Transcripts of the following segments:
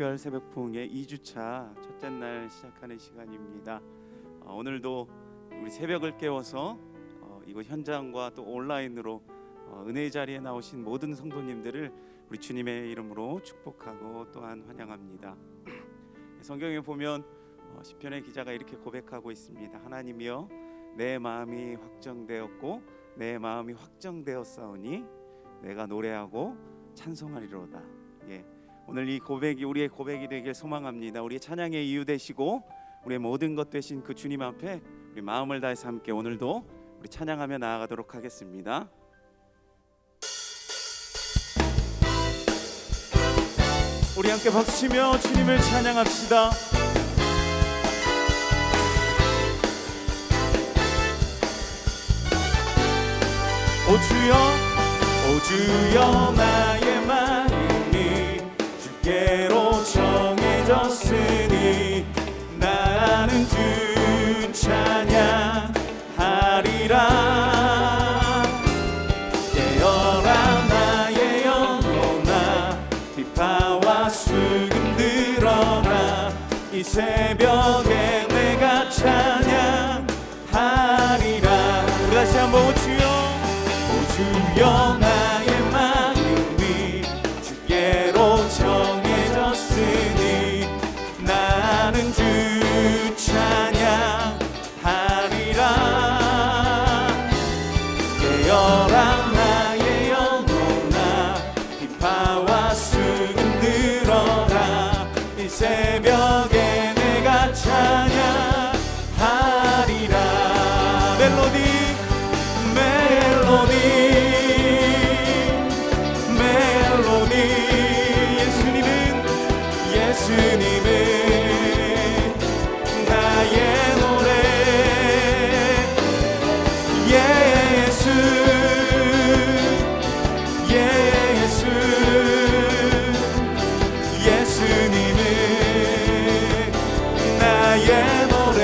특별 새벽풍의 2주차 첫째 날 시작하는 시간입니다. 오늘도 우리 새벽을 깨워서 이곳 현장과 또 온라인으로 은혜의 자리에 나오신 모든 성도님들을 우리 주님의 이름으로 축복하고 또한 환영합니다. 성경에 보면 시편의 기자가 이렇게 고백하고 있습니다. 하나님이여, 내 마음이 확정되었고 내 마음이 확정되었사오니 내가 노래하고 찬송하리로다. 오늘 이 고백이 우리의 고백이 되길 소망합니다. 우리의 찬양의 이유 되시고 우리의 모든 것 되신 그 주님 앞에 우리 마음을 다해서 함께 오늘도 우리 찬양하며 나아가도록 하겠습니다. 우리 함께 박수치며 주님을 찬양합시다. 오 주여, 오 주여, 나의 마음이 주께로 정해졌으니 나는 주 찬양하리라. 깨어라 나의 영혼아, 비파와 수금 들어라. 이 새벽에 내가 찬양하리라. 우리 다시 한번 오 주여, 오 주여, 나의 마음이 주께로 정해졌으니 나는 주 찬양하리라. 깨어라 나의 영혼아, 비파와 수금 들어라. 이 새벽에 내가 찬양하리라. 멜로디 멜로디 멜로디. 예수님은 나의 노래. 예수 예수 예수님은 나의 노래.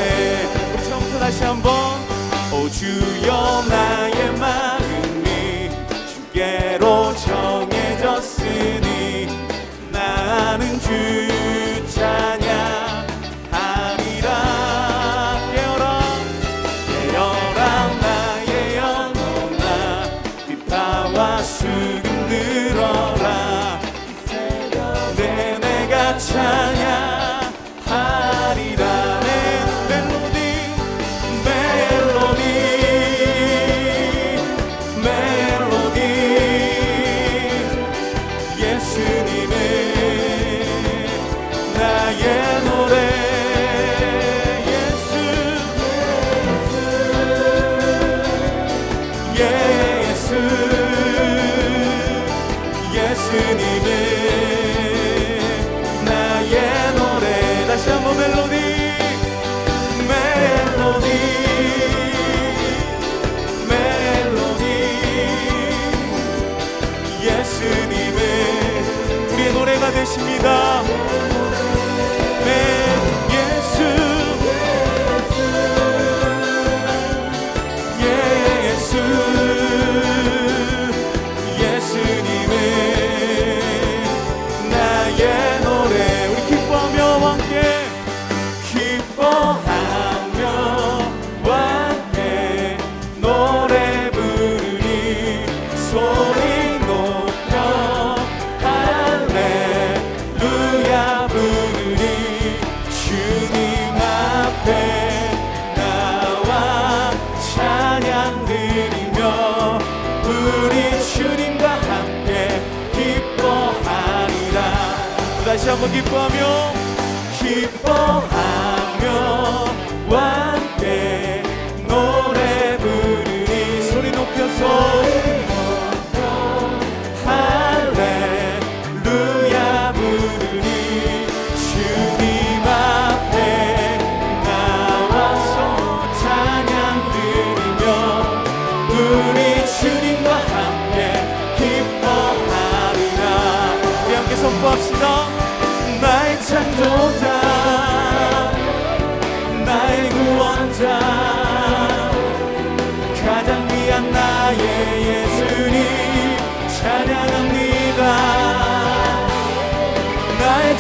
우리 처음부터 다시 한번. 오 주여, 나의 마음이 주께로 정해졌으니 나는 주 찬양하리라. 깨어라 깨어라 나의 영혼아, 비파와 수금 들어라. 내 내가 찬양하리라. 멜로디 멜로디 멜로디. 예수님은 나의 노래. 예수 예수 예수님은 나의 노래. 다시 한번 멜로디 멜로디 멜로디. 예수님은 우리의 노래가 되십니다. 예수 예수 예수님은 나의 노래. 우리 기뻐하며 함께 기뻐하며 함께 노래 부르니 소리 높여 할렐루야 부르니 주님 앞에 나와 찬양 드리며 우리 주님과 함께 기뻐하리라. 다시 한번 기뻐하며 기뻐하며 함께 노래 부르니 소리 높여서 할렐루야 부르니 주님 앞에 나와서 찬양 드리며 우리 주님과 함께 기뻐하리라. 우리 함께 선포합시다. 나의 창조자, 나의 구원자,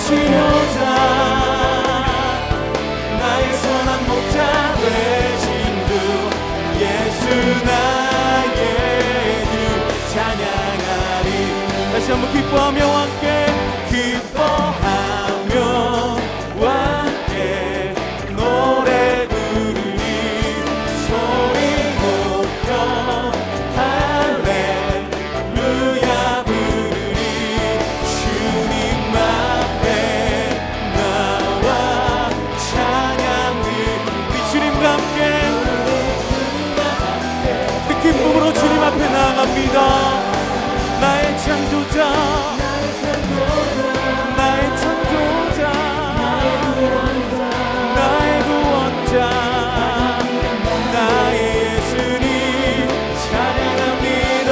치료자 나의 선한 목자 되신 주 예수 나의 주 찬양하리. 다시 한번 기뻐하며 함께 기뻐하며 함께 노래 부르리 소리 높여 할렐루야 부르리 주님 앞에 나와 찬양을 우리 주님과 함께 그 기쁨으로 주님 앞에 나아갑니다. 나의 창조자 나의 창조자 나의 구원자 나의 예수님 찬양합니다.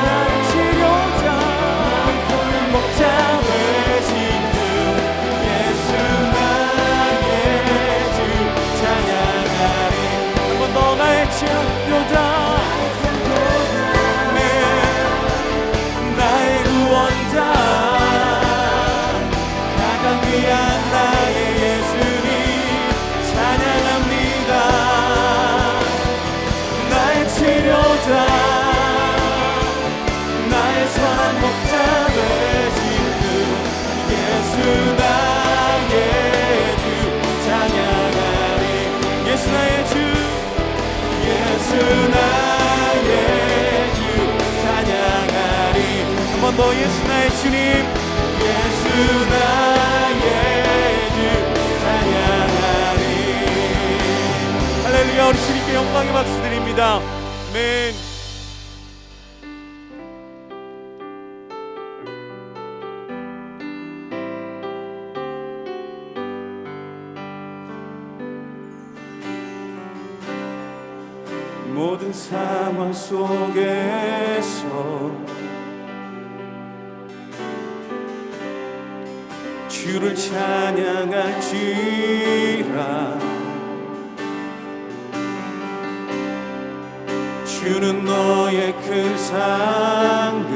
나의 치료자 목자 되신 주 예수 나의 주 찬양하리. 한 번 더 나의 창조자 나의 구원자 가장 귀한 나의 예수님 찬양합니다. 나의 치료자 나의 선한 목자 되신 주 예수 나의 주 찬양하리. 예수 나의 주 예수 나의 주 찬양하리. 한 번 더 예수 나의 주님 예수 나의 주 찬양하리. 할렐루야. 우리 주님께 영광의 박수 드립니다. 아멘. 모든 상황 속에서 주를 찬양할지라 주는 너의 큰 상급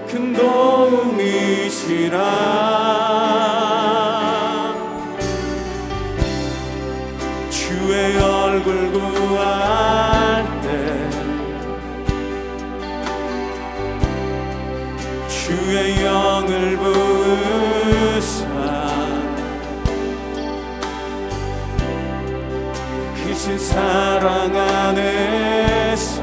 큰 도움이시라 주의 얼굴 구할 때 주의 영을 부으사 크신 사랑 안에서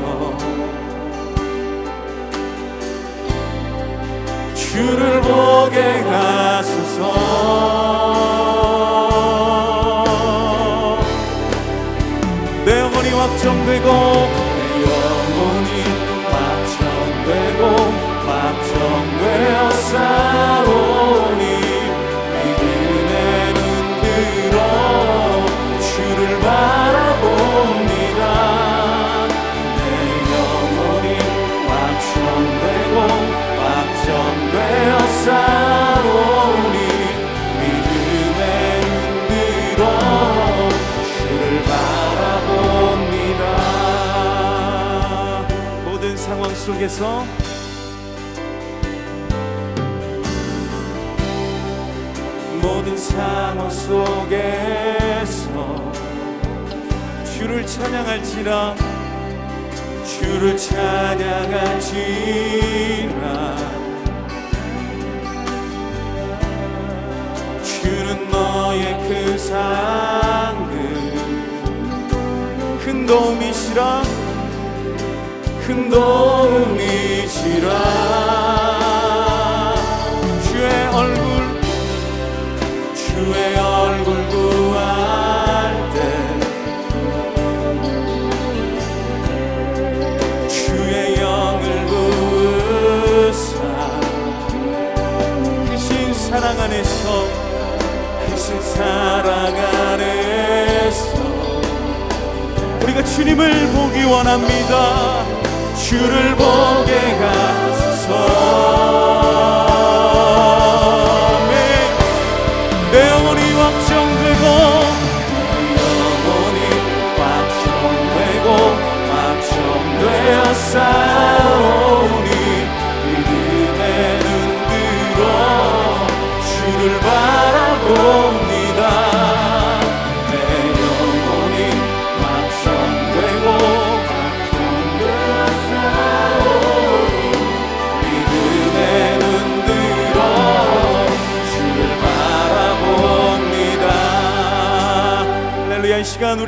주를 보게 하소서. 내 영혼이 확정되고 내 영혼이 확정되어 싸우니 믿음의 눈 들어 주를 바라봅니다. 내 영혼이 확정되어 싸우니 믿음의 눈 들어 주를 바라봅니다. 모든 상황 속에서 모든 상황 속에서 주를 찬양할지라 주를 찬양할지라 주는 너의 큰 상급 큰 도움이시라 큰 도움이시라 주의 얼굴 구할 때 주의 영을 부으사 크신 사랑 안에서 우리가 주님을 보기 원합니다. 주를 보게 하소서. 내 영혼이 확정되고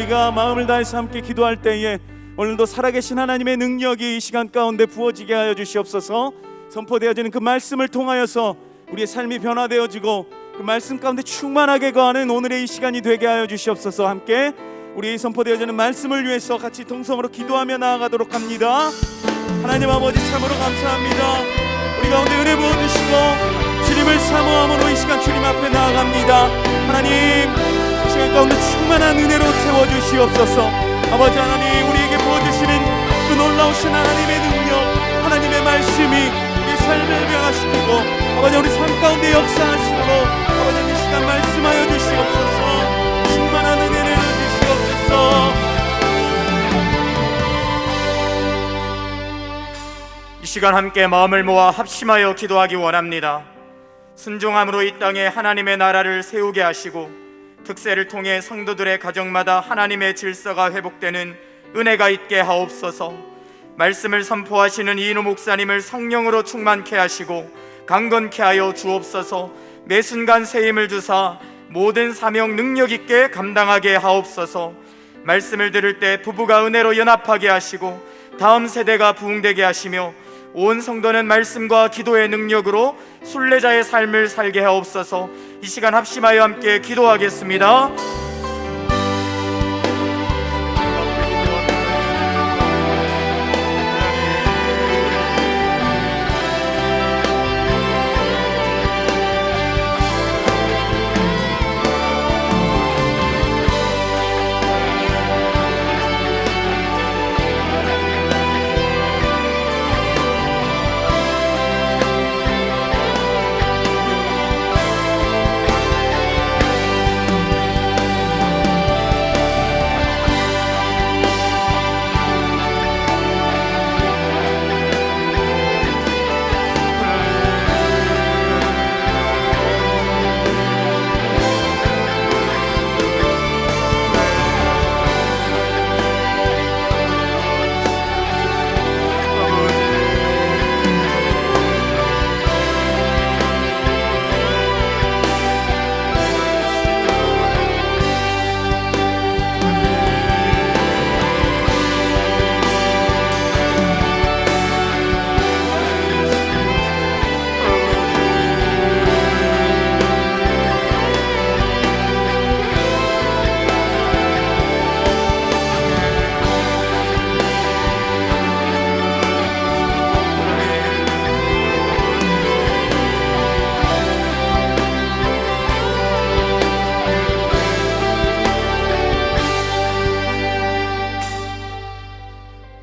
우리가 마음을 다해서 함께 기도할 때에 오늘도 살아계신 하나님의 능력이 이 시간 가운데 부어지게 하여 주시옵소서. 선포되어지는 그 말씀을 통하여서 우리의 삶이 변화되어지고 그 말씀 가운데 충만하게 거하는 오늘의 이 시간이 되게 하여 주시옵소서. 함께 우리 선포되어지는 말씀을 위해서 같이 동성으로 기도하며 나아가도록 합니다. 하나님 아버지, 참으로 감사합니다. 우리 가운데 은혜 부어주시고 주님을 사모함으로 이 시간 주님 앞에 나아갑니다. 하나님, 이 시간 가운데 충만한 은혜로 채워주시옵소서. 아버지 하나님, 우리에게 부어주시는 그 놀라우신 하나님의 능력, 하나님의 말씀이 우리 삶을 변화시키고 아버지 우리 삶 가운데 역사하시므로 아버지 이 시간 말씀하여 주시옵소서. 충만한 은혜를 주시옵소서. 이 시간 함께 마음을 모아 합심하여 기도하기 원합니다. 순종함으로 이 땅에 하나님의 나라를 세우게 하시고 특세를 통해 성도들의 가정마다 하나님의 질서가 회복되는 은혜가 있게 하옵소서. 말씀을 선포하시는 이인호 목사님을 성령으로 충만케 하시고 강건케 하여 주옵소서. 매 순간 새힘을 주사 모든 사명 능력 있게 감당하게 하옵소서. 말씀을 들을 때 부부가 은혜로 연합하게 하시고 다음 세대가 부흥되게 하시며 온 성도는 말씀과 기도의 능력으로 순례자의 삶을 살게 하옵소서. 이 시간 합심하여 함께 기도하겠습니다.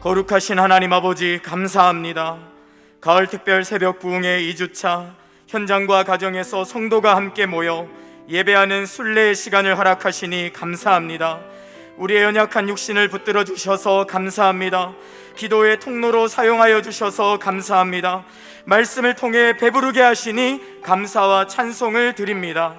거룩하신 하나님 아버지, 감사합니다. 가을 특별 새벽 부흥의 2주차 현장과 가정에서 성도가 함께 모여 예배하는 순례의 시간을 허락하시니 감사합니다. 우리의 연약한 육신을 붙들어 주셔서 감사합니다. 기도의 통로로 사용하여 주셔서 감사합니다. 말씀을 통해 배부르게 하시니 감사와 찬송을 드립니다.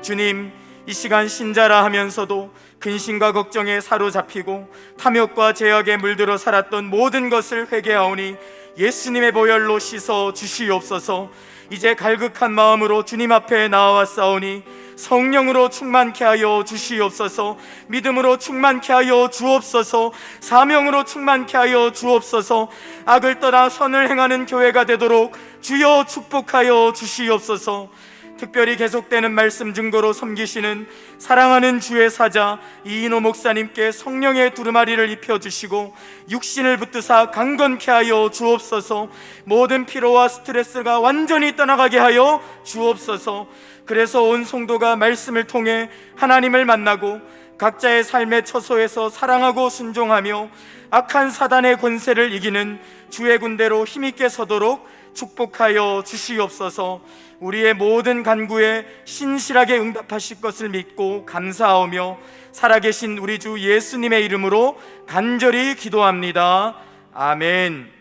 주님, 이 시간 신자라 하면서도 근심과 걱정에 사로잡히고 탐욕과 제약에 물들어 살았던 모든 것을 회개하오니 예수님의 보혈로 씻어 주시옵소서. 이제 갈급한 마음으로 주님 앞에 나아왔사오니 성령으로 충만케 하여 주시옵소서. 믿음으로 충만케 하여 주옵소서. 사명으로 충만케 하여 주옵소서. 악을 떠나 선을 행하는 교회가 되도록 주여 축복하여 주시옵소서. 특별히 계속되는 말씀 증거로 섬기시는 사랑하는 주의 사자 이인호 목사님께 성령의 두루마리를 입혀주시고 육신을 붙드사 강건케 하여 주옵소서. 모든 피로와 스트레스가 완전히 떠나가게 하여 주옵소서. 그래서 온 성도가 말씀을 통해 하나님을 만나고 각자의 삶의 처소에서 사랑하고 순종하며 악한 사단의 권세를 이기는 주의 군대로 힘있게 서도록 축복하여 주시옵소서. 우리의 모든 간구에 신실하게 응답하실 것을 믿고 감사하며 살아계신 우리 주 예수님의 이름으로 간절히 기도합니다. 아멘.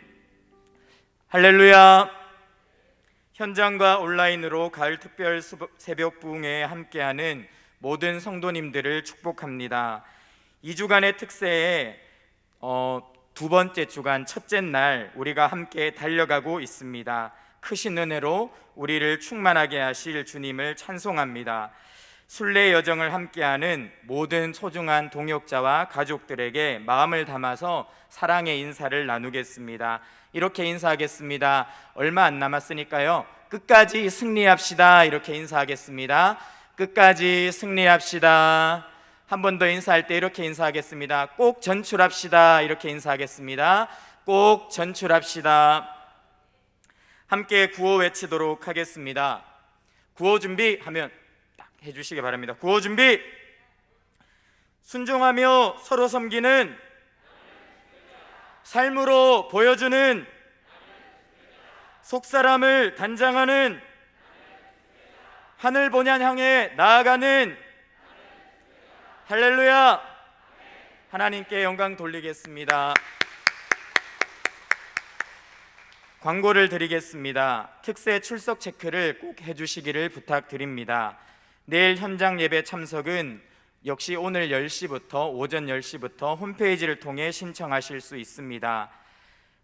할렐루야. 현장과 온라인으로 가을 특별 새벽 부흥에 함께하는 모든 성도님들을 축복합니다. 2주간의 특세에 두 번째 주간 첫째 날 우리가 함께 달려가고 있습니다. 크신 은혜로 우리를 충만하게 하실 주님을 찬송합니다. 순례 여정을 함께하는 모든 소중한 동역자와 가족들에게 마음을 담아서 사랑의 인사를 나누겠습니다. 이렇게 인사하겠습니다. 얼마 안 남았으니까요. 끝까지 승리합시다. 이렇게 인사하겠습니다. 끝까지 승리합시다. 한 번 더 인사할 때 이렇게 인사하겠습니다. 꼭 전출합시다. 이렇게 인사하겠습니다. 꼭 전출합시다. 함께 구호 외치도록 하겠습니다. 구호 준비하면 딱 해주시기 바랍니다. 구호 준비. 순종하며 서로 섬기는 삶으로 보여주는 속사람을 단장하는 하늘 본향 향해 나아가는 할렐루야. 하나님께 영광 돌리겠습니다. 광고를 드리겠습니다. 특세 출석 체크를 꼭 해주시기를 부탁드립니다. 내일 현장 예배 참석은 역시 오늘 10시부터 오전 10시부터 홈페이지를 통해 신청하실 수 있습니다.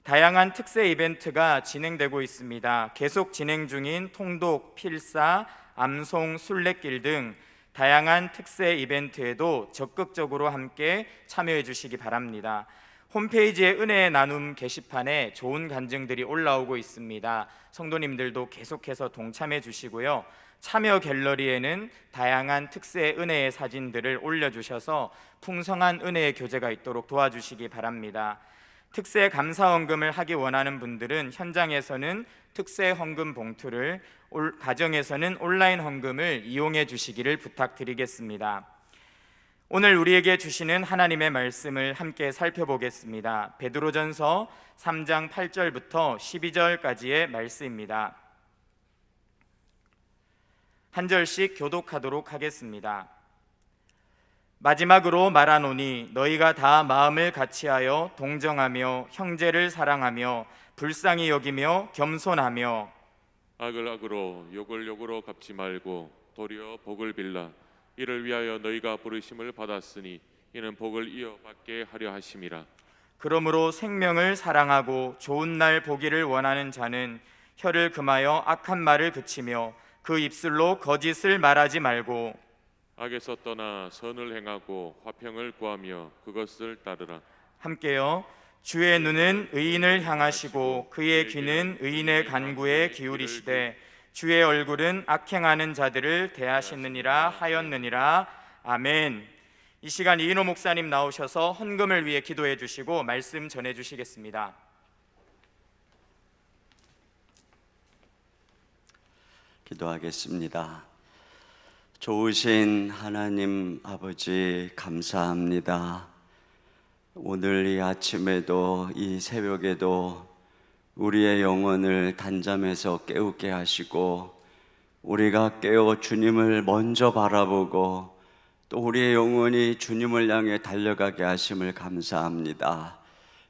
다양한 특세 이벤트가 진행되고 있습니다. 계속 진행 중인 통독, 필사, 암송, 순례길 등 다양한 특세 이벤트에도 적극적으로 함께 참여해 주시기 바랍니다. 홈페이지의 은혜의 나눔 게시판에 좋은 간증들이 올라오고 있습니다. 성도님들도 계속해서 동참해 주시고요. 참여 갤러리에는 다양한 특세 은혜의 사진들을 올려주셔서 풍성한 은혜의 교제가 있도록 도와주시기 바랍니다. 특세 감사헌금을 하기 원하는 분들은 현장에서는 특세 헌금 봉투를, 가정에서는 온라인 헌금을 이용해 주시기를 부탁드리겠습니다. 오늘 우리에게 주시는 하나님의 말씀을 함께 살펴보겠습니다. 베드로전서 3장 8절부터 12절까지의 말씀입니다. 한 절씩 교독하도록 하겠습니다. 마지막으로 말하노니 너희가 다 마음을 같이하여 동정하며 형제를 사랑하며 불쌍히 여기며 겸손하며 악을 악으로 욕을 욕으로 갚지 말고 도리어 복을 빌라. 이를 위하여 너희가 부르심을 받았으니 이는 복을 이어받게 하려 하심이라. 그러므로 생명을 사랑하고 좋은 날 보기를 원하는 자는 혀를 금하여 악한 말을 그치며 그 입술로 거짓을 말하지 말고 악에서 떠나 선을 행하고 화평을 구하며 그것을 따르라. 함께요. 주의 눈은 의인을 향하시고 그의 귀는 의인의 간구에 기울이시되 주의 얼굴은 악행하는 자들을 대하시느니라 하였느니라. 아멘. 이 시간 이인호 목사님 나오셔서 헌금을 위해 기도해 주시고 말씀 전해 주시겠습니다. 기도하겠습니다. 좋으신 하나님 아버지 감사합니다. 오늘 이 아침에도 이 새벽에도 우리의 영혼을 단잠에서 깨우게 하시고 우리가 깨어 주님을 먼저 바라보고 또 우리의 영혼이 주님을 향해 달려가게 하심을 감사합니다.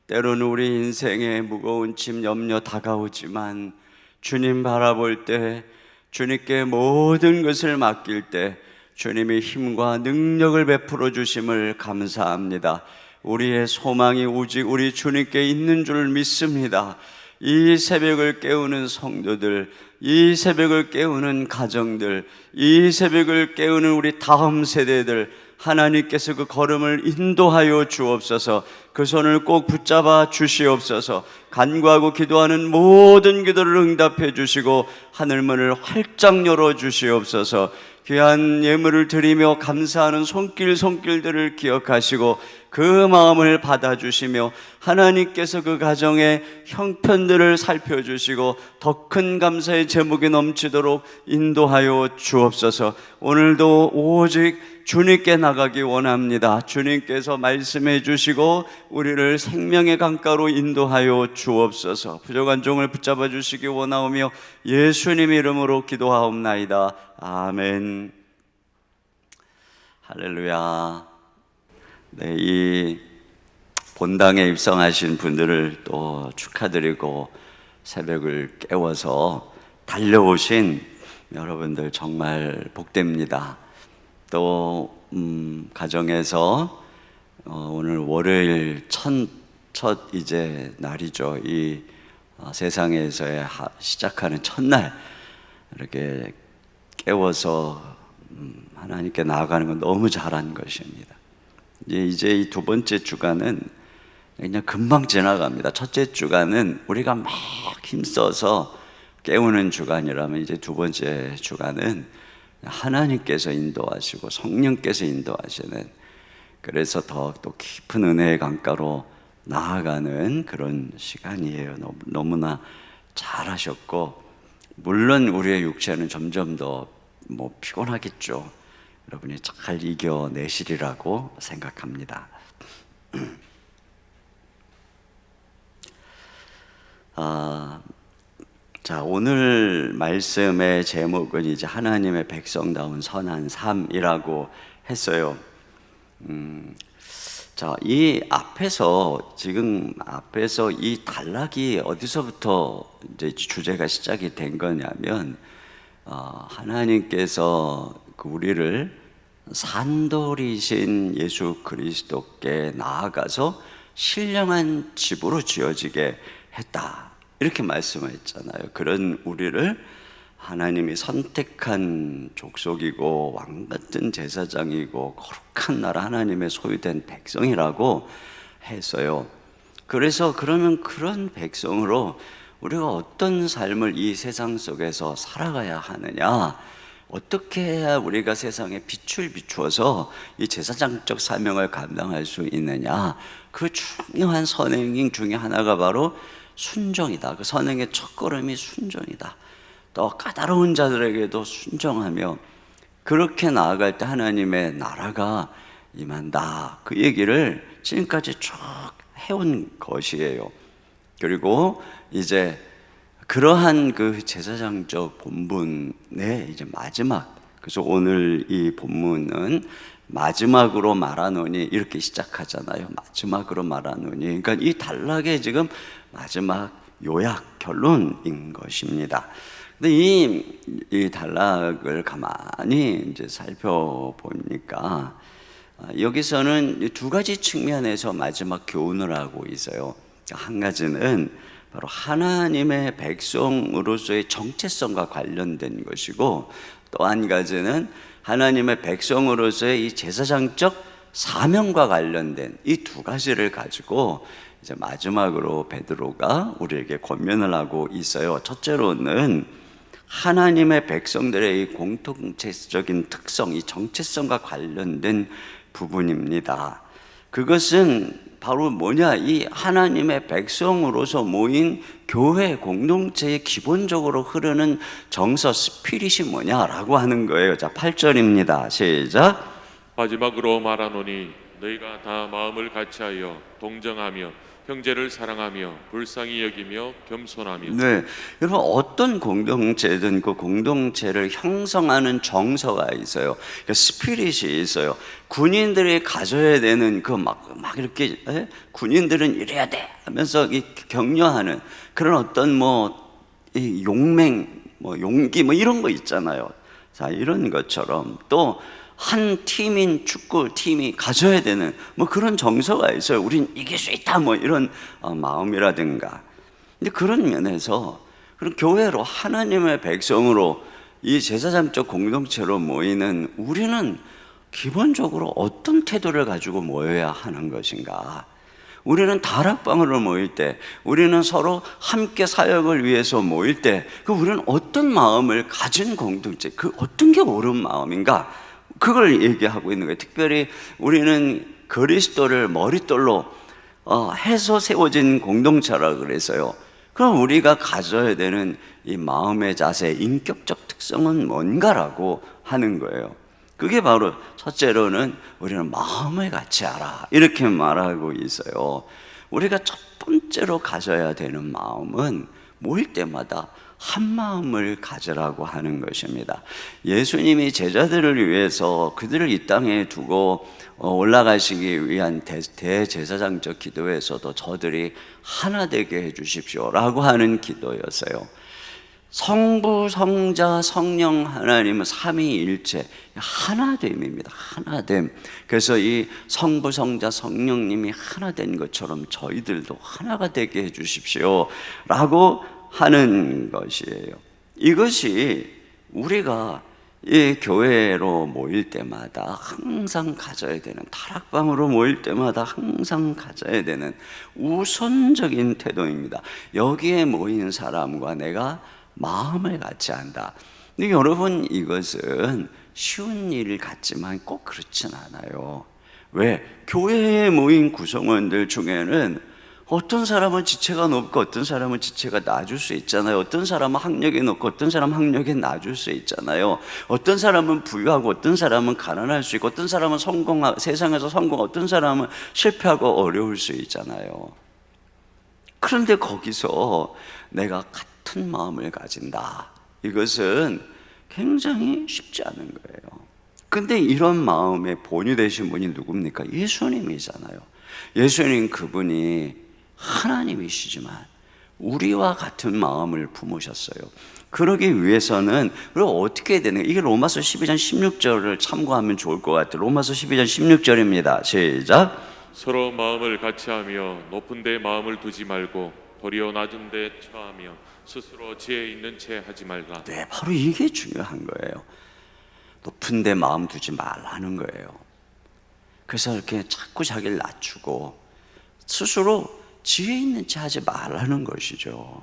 때로는 우리 인생에 무거운 짐 염려 다가오지만 주님 바라볼 때, 주님께 모든 것을 맡길 때 주님이 힘과 능력을 베풀어 주심을 감사합니다. 우리의 소망이 오직 우리 주님께 있는 줄 믿습니다. 이 새벽을 깨우는 성도들, 이 새벽을 깨우는 가정들, 이 새벽을 깨우는 우리 다음 세대들, 하나님께서 그 걸음을 인도하여 주옵소서. 그 손을 꼭 붙잡아 주시옵소서. 간구하고 기도하는 모든 기도를 응답해 주시고 하늘문을 활짝 열어 주시옵소서. 귀한 예물을 드리며 감사하는 손길들을 기억하시고 그 마음을 받아주시며 하나님께서 그 가정의 형편들을 살펴주시고 더 큰 감사의 제목이 넘치도록 인도하여 주옵소서. 오늘도 오직 주님께 나가기 원합니다. 주님께서 말씀해 주시고 우리를 생명의 강가로 인도하여 주옵소서. 부족한 종을 붙잡아 주시기 원하오며 예수님 이름으로 기도하옵나이다. 아멘. 할렐루야. 네, 이 본당에 입성하신 분들을 또 축하드리고 새벽을 깨워서 달려오신 여러분들 정말 복됩니다. 또 가정에서 오늘 월요일 첫 이제 날이죠. 이 세상에서의 시작하는 첫날 이렇게 깨워서 하나님께 나아가는 건 너무 잘한 것입니다. 이제 이 두 번째 주간은 그냥 금방 지나갑니다. 첫째 주간은 우리가 막 힘써서 깨우는 주간이라면, 이제 두 번째 주간은 하나님께서 인도하시고 성령께서 인도하시는, 그래서 더 또 깊은 은혜의 강가로 나아가는 그런 시간이에요. 너무나 잘하셨고, 물론 우리의 육체는 점점 더 피곤하겠죠. 여러분이 잘 이겨내시리라고 생각합니다. 자, 오늘 말씀의 제목은 이제 하나님의 백성다운 선한 삶이라고 했어요. 자, 지금 앞에서 이 단락이 어디서부터 이제 주제가 시작이 된 거냐면, 하나님께서 우리를 산돌이신 예수 그리스도께 나아가서 신령한 집으로 지어지게 했다, 이렇게 말씀했잖아요. 그런 우리를 하나님이 선택한 족속이고 왕같은 제사장이고 거룩한 나라, 하나님의 소유된 백성이라고 했어요. 그래서 그러면 그런 백성으로 우리가 어떤 삶을 이 세상 속에서 살아가야 하느냐, 어떻게 해야 우리가 세상에 빛을 비추어서 이 제사장적 사명을 감당할 수 있느냐, 그 중요한 선행 중에 하나가 바로 순종이다. 그 선행의 첫걸음이 순종이다. 또 까다로운 자들에게도 순종하며 그렇게 나아갈 때 하나님의 나라가 임한다, 그 얘기를 지금까지 쭉 해온 것이에요. 그리고 이제 그러한 그 제사장적 본분의 이제 마지막, 그래서 오늘 이 본문은 마지막으로 말하노니 이렇게 시작하잖아요. 마지막으로 말하노니, 그러니까 이 단락의 지금 마지막 요약, 결론인 것입니다. 근데 이 단락을 가만히 이제 살펴보니까 여기서는 두 가지 측면에서 마지막 교훈을 하고 있어요. 한 가지는 바로 하나님의 백성으로서의 정체성과 관련된 것이고, 또 한 가지는 하나님의 백성으로서의 이 제사장적 사명과 관련된 이 두 가지를 가지고 이제 마지막으로 베드로가 우리에게 권면을 하고 있어요. 첫째로는 하나님의 백성들의 이 공통체적인 특성, 이 정체성과 관련된 부분입니다. 그것은 바로 뭐냐, 이 하나님의 백성으로서 모인 교회 공동체의 기본적으로 흐르는 정서, 스피릿이 뭐냐라고 하는 거예요. 자, 8절입니다. 시작. 마지막으로 말하노니 너희가 다 마음을 같이하여 동정하며 형제를 사랑하며 불쌍히 여기며 겸손하며. 네, 여러분, 어떤 공동체든 그 공동체를 형성하는 정서가 있어요. 그러니까 스피릿이 있어요. 군인들이 가져야 되는 그 막 이렇게 군인들은 이래야 돼 하면서 격려하는 그런 어떤 이 용맹, 용기 이런 거 있잖아요. 자, 이런 것처럼 또 한 팀인 축구 팀이 가져야 되는 그런 정서가 있어요. 우린 이길 수 있다 이런 마음이라든가. 근데 그런 면에서 그런 교회로 하나님의 백성으로 이 제사장적 공동체로 모이는 우리는 기본적으로 어떤 태도를 가지고 모여야 하는 것인가? 우리는 다락방으로 모일 때, 우리는 서로 함께 사역을 위해서 모일 때, 우리는 어떤 마음을 가진 공동체, 그 어떤 게 옳은 마음인가? 그걸 얘기하고 있는 거예요. 특별히 우리는 그리스도를 머릿돌로 해서 세워진 공동체라 그래서요. 그럼 우리가 가져야 되는 이 마음의 자세, 인격적 특성은 뭔가라고 하는 거예요. 그게 바로 첫째로는 우리는 마음을 같이 하라, 이렇게 말하고 있어요. 우리가 첫 번째로 가져야 되는 마음은 모일 때마다 한 마음을 가지라고 하는 것입니다. 예수님이 제자들을 위해서 그들을 이 땅에 두고 올라가시기 위한 대제사장적 기도에서도 저들이 하나 되게 해주십시오라고 하는 기도였어요. 성부, 성자, 성령 하나님은 삼위일체 하나됨입니다. 하나됨. 그래서 이 성부, 성자, 성령님이 하나 된 것처럼 저희들도 하나가 되게 해주십시오라고 하는 것이에요. 이것이 우리가 이 교회로 모일 때마다 항상 가져야 되는, 다락방으로 모일 때마다 항상 가져야 되는 우선적인 태도입니다. 여기에 모인 사람과 내가 마음을 같이 한다. 근데 여러분, 이것은 쉬운 일 같지만 꼭 그렇진 않아요. 왜? 교회에 모인 구성원들 중에는 어떤 사람은 지체가 높고 어떤 사람은 지체가 낮을 수 있잖아요. 어떤 사람은 학력이 높고 어떤 사람은 학력이 낮을 수 있잖아요. 어떤 사람은 부유하고 어떤 사람은 가난할 수 있고 어떤 사람은 세상에서 어떤 사람은 실패하고 어려울 수 있잖아요. 그런데 거기서 내가 같은 마음을 가진다, 이것은 굉장히 쉽지 않은 거예요. 근데 이런 마음의 본이 되신 분이 누굽니까? 예수님이잖아요. 예수님, 그분이 하나님이시지만 우리와 같은 마음을 품으셨어요. 그러기 위해서는 어떻게 해야 되는, 이게 로마서 12장 16절을 참고하면 좋을 것 같아요. 로마서 12장 16절입니다. 시작. 서로 마음을 같이하며 높은 데 마음을 두지 말고 도리어 낮은 데 처하며 스스로 지혜 있는 채 하지 말라. 네, 바로 이게 중요한 거예요. 높은 데 마음 두지 말라는 거예요. 그래서 이렇게 자꾸 자기를 낮추고 스스로 지혜 있는 채 하지 말라는 것이죠.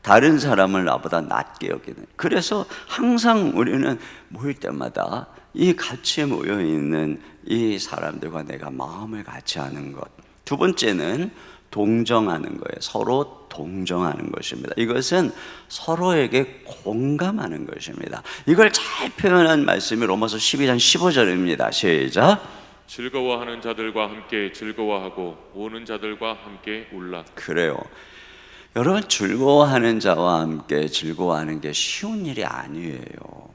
다른 사람을 나보다 낮게 여기는. 그래서 항상 우리는 모일 때마다 이 같이 모여 있는 이 사람들과 내가 마음을 같이 하는 것. 두 번째는 동정하는 거예요. 서로 동정하는 것입니다. 이것은 서로에게 공감하는 것입니다. 이걸 잘 표현한 말씀이 로마서 12장 15절입니다. 시작. 즐거워하는 자들과 함께 즐거워하고 우는 자들과 함께 울라. 그래요. 여러분, 즐거워하는 자와 함께 즐거워하는 게 쉬운 일이 아니에요.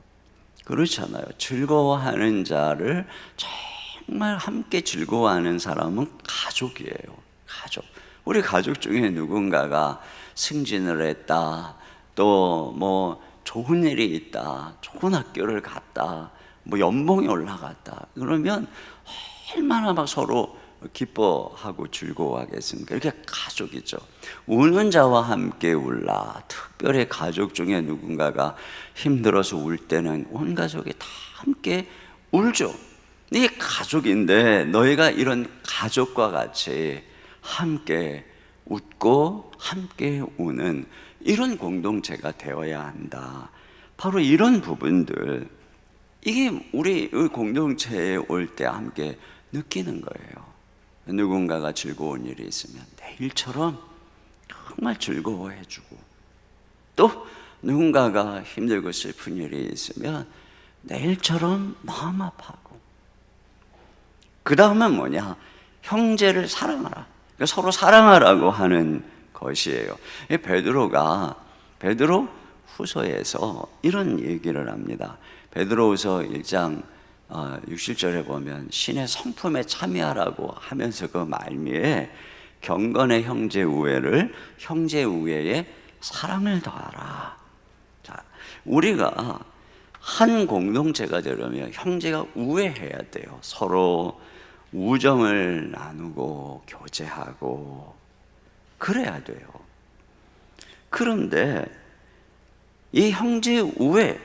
그렇잖아요. 즐거워하는 자를 정말 함께 즐거워하는 사람은 가족이에요. 가족. 우리 가족 중에 누군가가 승진을 했다, 또 뭐 좋은 일이 있다, 좋은 학교를 갔다, 뭐 연봉이 올라갔다, 그러면 얼마나 막 서로 기뻐하고 즐거워하겠습니까? 이렇게 가족이죠. 우는 자와 함께 울라. 특별히 가족 중에 누군가가 힘들어서 울 때는 온 가족이 다 함께 울죠. 이게 가족인데 너희가 이런 가족과 같이 함께 웃고 함께 우는 이런 공동체가 되어야 한다. 바로 이런 부분들, 이게 우리 공동체에 올 때 함께 느끼는 거예요. 누군가가 즐거운 일이 있으면 내일처럼 정말 즐거워해주고, 또 누군가가 힘들고 슬픈 일이 있으면 내일처럼 마음 아파하고, 그 다음은 뭐냐? 형제를 사랑하라. 그러니까 서로 사랑하라고 하는 것이에요. 베드로 후서에서 이런 얘기를 합니다. 베드로후서 1장 60절에 보면 신의 성품에 참여하라고 하면서 그 말미에 경건의 형제 우애를 형제 우애에 사랑을 더하라. 자, 우리가 한 공동체가 되려면 형제가 우애해야 돼요. 서로 우정을 나누고 교제하고 그래야 돼요. 그런데 이 형제 우애,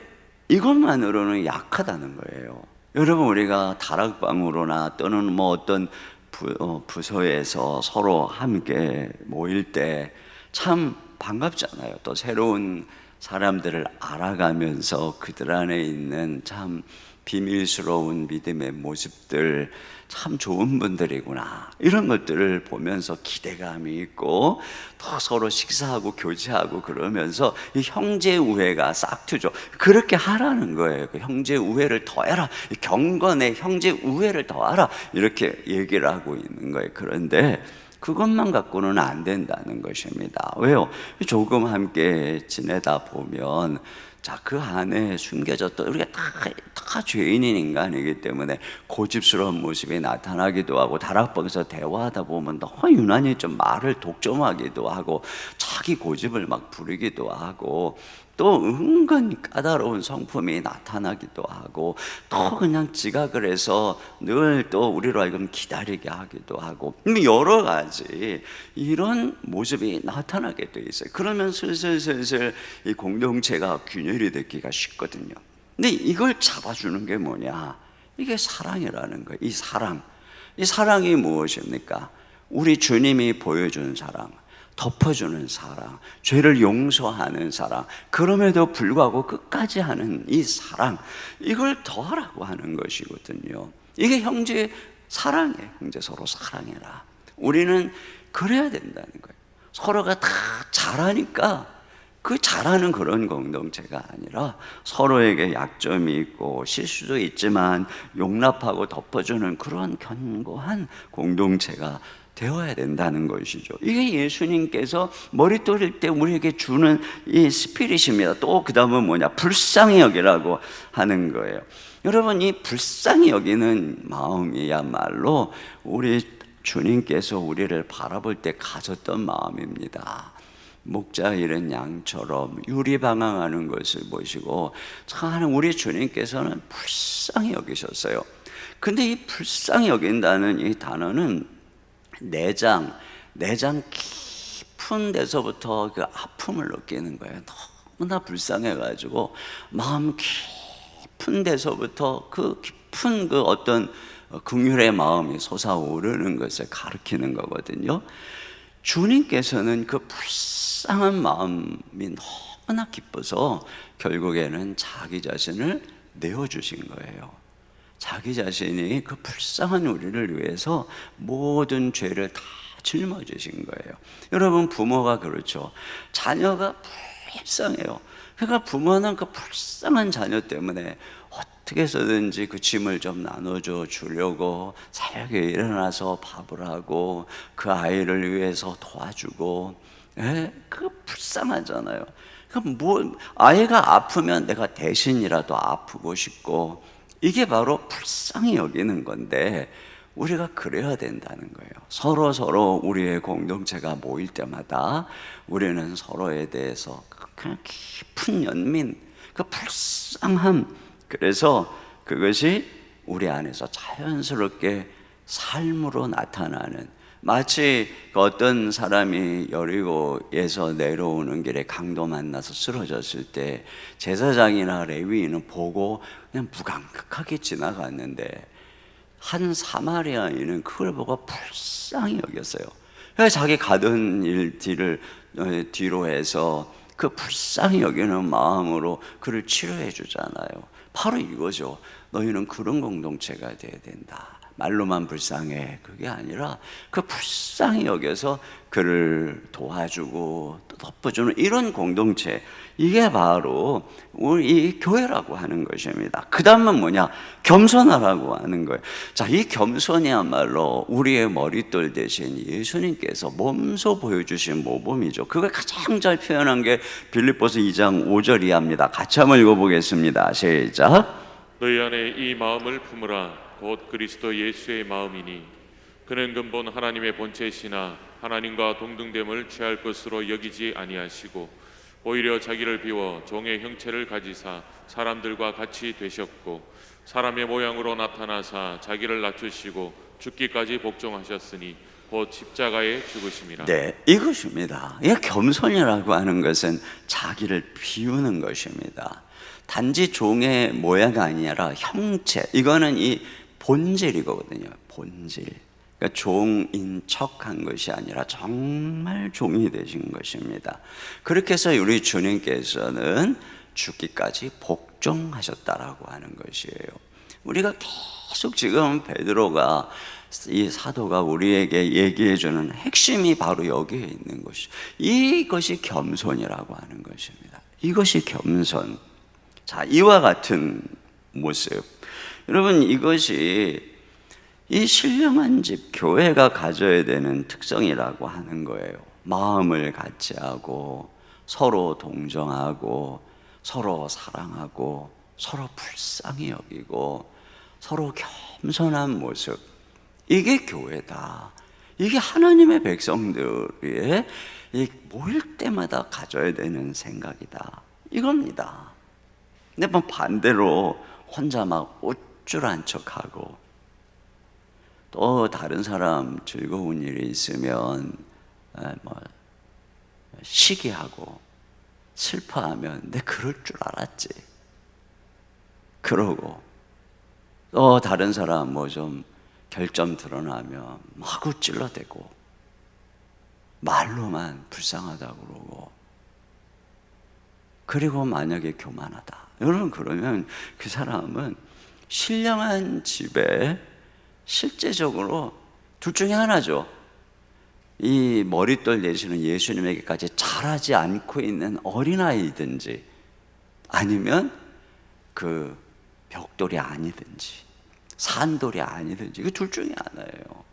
이것만으로는 약하다는 거예요. 여러분, 우리가 다락방으로나 또는 뭐 어떤 부서에서 서로 함께 모일 때 참 반갑잖아요. 또 새로운 사람들을 알아가면서 그들 안에 있는 참 비밀스러운 믿음의 모습들, 참 좋은 분들이구나, 이런 것들을 보면서 기대감이 있고 더 서로 식사하고 교제하고 그러면서 이 형제 우애가 싹트죠. 그렇게 하라는 거예요. 그 형제 우애를 더해라, 경건의 형제 우애를 더하라, 이렇게 얘기를 하고 있는 거예요. 그런데 그것만 갖고는 안 된다는 것입니다. 왜요? 조금 함께 지내다 보면 그 안에 숨겨졌던, 우리가 다 죄인인 인간이기 때문에 고집스러운 모습이 나타나기도 하고, 다락방에서 대화하다 보면 너무 유난히 좀 말을 독점하기도 하고 자기 고집을 막 부리기도 하고, 또 은근 까다로운 성품이 나타나기도 하고, 또 그냥 지각을 해서 늘 또 우리로 하여금 기다리게 하기도 하고, 여러 가지 이런 모습이 나타나게 돼 있어요. 그러면 슬슬 이 공동체가 균열이 되기가 쉽거든요. 근데 이걸 잡아주는 게 뭐냐? 이게 사랑이라는 거예요. 이 사랑. 이 사랑이 무엇입니까? 우리 주님이 보여준 사랑, 덮어주는 사랑, 죄를 용서하는 사랑, 그럼에도 불구하고 끝까지 하는 이 사랑, 이걸 더하라고 하는 것이거든요. 이게 형제 사랑이에요. 형제 서로 사랑해라. 우리는 그래야 된다는 거예요. 서로가 다 잘하니까 그 잘하는 그런 공동체가 아니라 서로에게 약점이 있고 실수도 있지만 용납하고 덮어주는 그런 견고한 공동체가 되어야 된다는 것이죠. 이게 예수님께서 머리 떠릴 때 우리에게 주는 이 스피릿입니다. 또 그 다음은 뭐냐? 불쌍히 여기라고 하는 거예요. 여러분, 이 불쌍히 여기는 마음이야말로 우리 주님께서 우리를 바라볼 때 가졌던 마음입니다. 목자 잃은 양처럼 유리방황하는 것을 보시고 참 우리 주님께서는 불쌍히 여기셨어요. 근데 이 불쌍히 여긴다는 이 단어는 내장 깊은 데서부터 그 아픔을 느끼는 거예요. 너무나 불쌍해가지고 마음 깊은 데서부터 그 깊은 그 어떤 긍휼의 마음이 솟아오르는 것을 가리키는 거거든요. 주님께서는 그 불쌍한 마음이 너무나 기뻐서 결국에는 자기 자신을 내어주신 거예요. 자기 자신이 그 불쌍한 우리를 위해서 모든 죄를 다 짊어지신 거예요. 여러분, 부모가 그렇죠. 자녀가 불쌍해요. 그러니까 부모는 그 불쌍한 자녀 때문에 어떻게 해서든지 그 짐을 좀 나눠줘 주려고 새벽에 일어나서 밥을 하고 그 아이를 위해서 도와주고, 그 불쌍하잖아요. 그러니까 아이가 아프면 내가 대신이라도 아프고 싶고, 이게 바로 불쌍히 여기는 건데 우리가 그래야 된다는 거예요. 서로 우리의 공동체가 모일 때마다 우리는 서로에 대해서 그냥 깊은 연민, 그 불쌍함, 그래서 그것이 우리 안에서 자연스럽게 삶으로 나타나는, 마치 어떤 사람이 여리고에서 내려오는 길에 강도 만나서 쓰러졌을 때 제사장이나 레위인은 보고 그냥 무감각하게 지나갔는데 한 사마리아인은 그걸 보고 불쌍히 여겼어요. 그래서 자기 가던 일 뒤로 해서 그 불쌍히 여기는 마음으로 그를 치료해 주잖아요. 바로 이거죠. 너희는 그런 공동체가 돼야 된다. 말로만 불쌍해, 그게 아니라 그 불쌍히 여겨서 그를 도와주고 또 덮어주는 이런 공동체, 이게 바로 우리 교회라고 하는 것입니다. 그 다음은 뭐냐? 겸손하라고 하는 거예요. 자, 이 겸손이야말로 우리의 머릿돌 대신 예수님께서 몸소 보여주신 모범이죠. 그걸 가장 잘 표현한 게 빌립보서 2장 5절 이하입니다. 같이 한번 읽어보겠습니다. 시작. 너희 안에 이 마음을 품으라. 곧 그리스도 예수의 마음이니 그는 근본 하나님의 본체시나 하나님과 동등됨을 취할 것으로 여기지 아니하시고 오히려 자기를 비워 종의 형체를 가지사 사람들과 같이 되셨고 사람의 모양으로 나타나사 자기를 낮추시고 죽기까지 복종하셨으니 곧 십자가에 죽으심이라. 네, 이것입니다. 이 겸손이라고 하는 것은 자기를 비우는 것입니다. 단지 종의 모양이 아니라 형체, 이거는 이 본질이거든요. 본질. 그러니까 종인 척한 것이 아니라 정말 종이 되신 것입니다. 그렇게 해서 우리 주님께서는 죽기까지 복종하셨다라고 하는 것이에요. 우리가 계속 지금 베드로가, 이 사도가 우리에게 얘기해주는 핵심이 바로 여기에 있는 것이, 이것이 겸손이라고 하는 것입니다. 이것이 겸손. 자, 이와 같은 모습, 여러분, 이것이 이 신령한 집 교회가 가져야 되는 특성이라고 하는 거예요. 마음을 같이 하고 서로 동정하고 서로 사랑하고 서로 불쌍히 여기고 서로 겸손한 모습, 이게 교회다. 이게 하나님의 백성들이 모일 때마다 가져야 되는 생각이다, 이겁니다. 근데 뭐 반대로 혼자 막 우쭐한 척하고 또 다른 사람 즐거운 일이 있으면 뭐 시기하고 슬퍼하면 내 그럴 줄 알았지, 그러고 또 다른 사람 뭐 좀 결점 드러나면 마구 찔러대고 말로만 불쌍하다고 그러고, 그리고 만약에 교만하다 여러분, 그러면 그 사람은 신령한 집에 실제적으로 둘 중에 하나죠. 이 머릿돌 내시는 예수님에게까지 자라지 않고 있는 어린아이든지, 아니면 그 벽돌이 아니든지 산돌이 아니든지, 그 둘 중에 하나예요.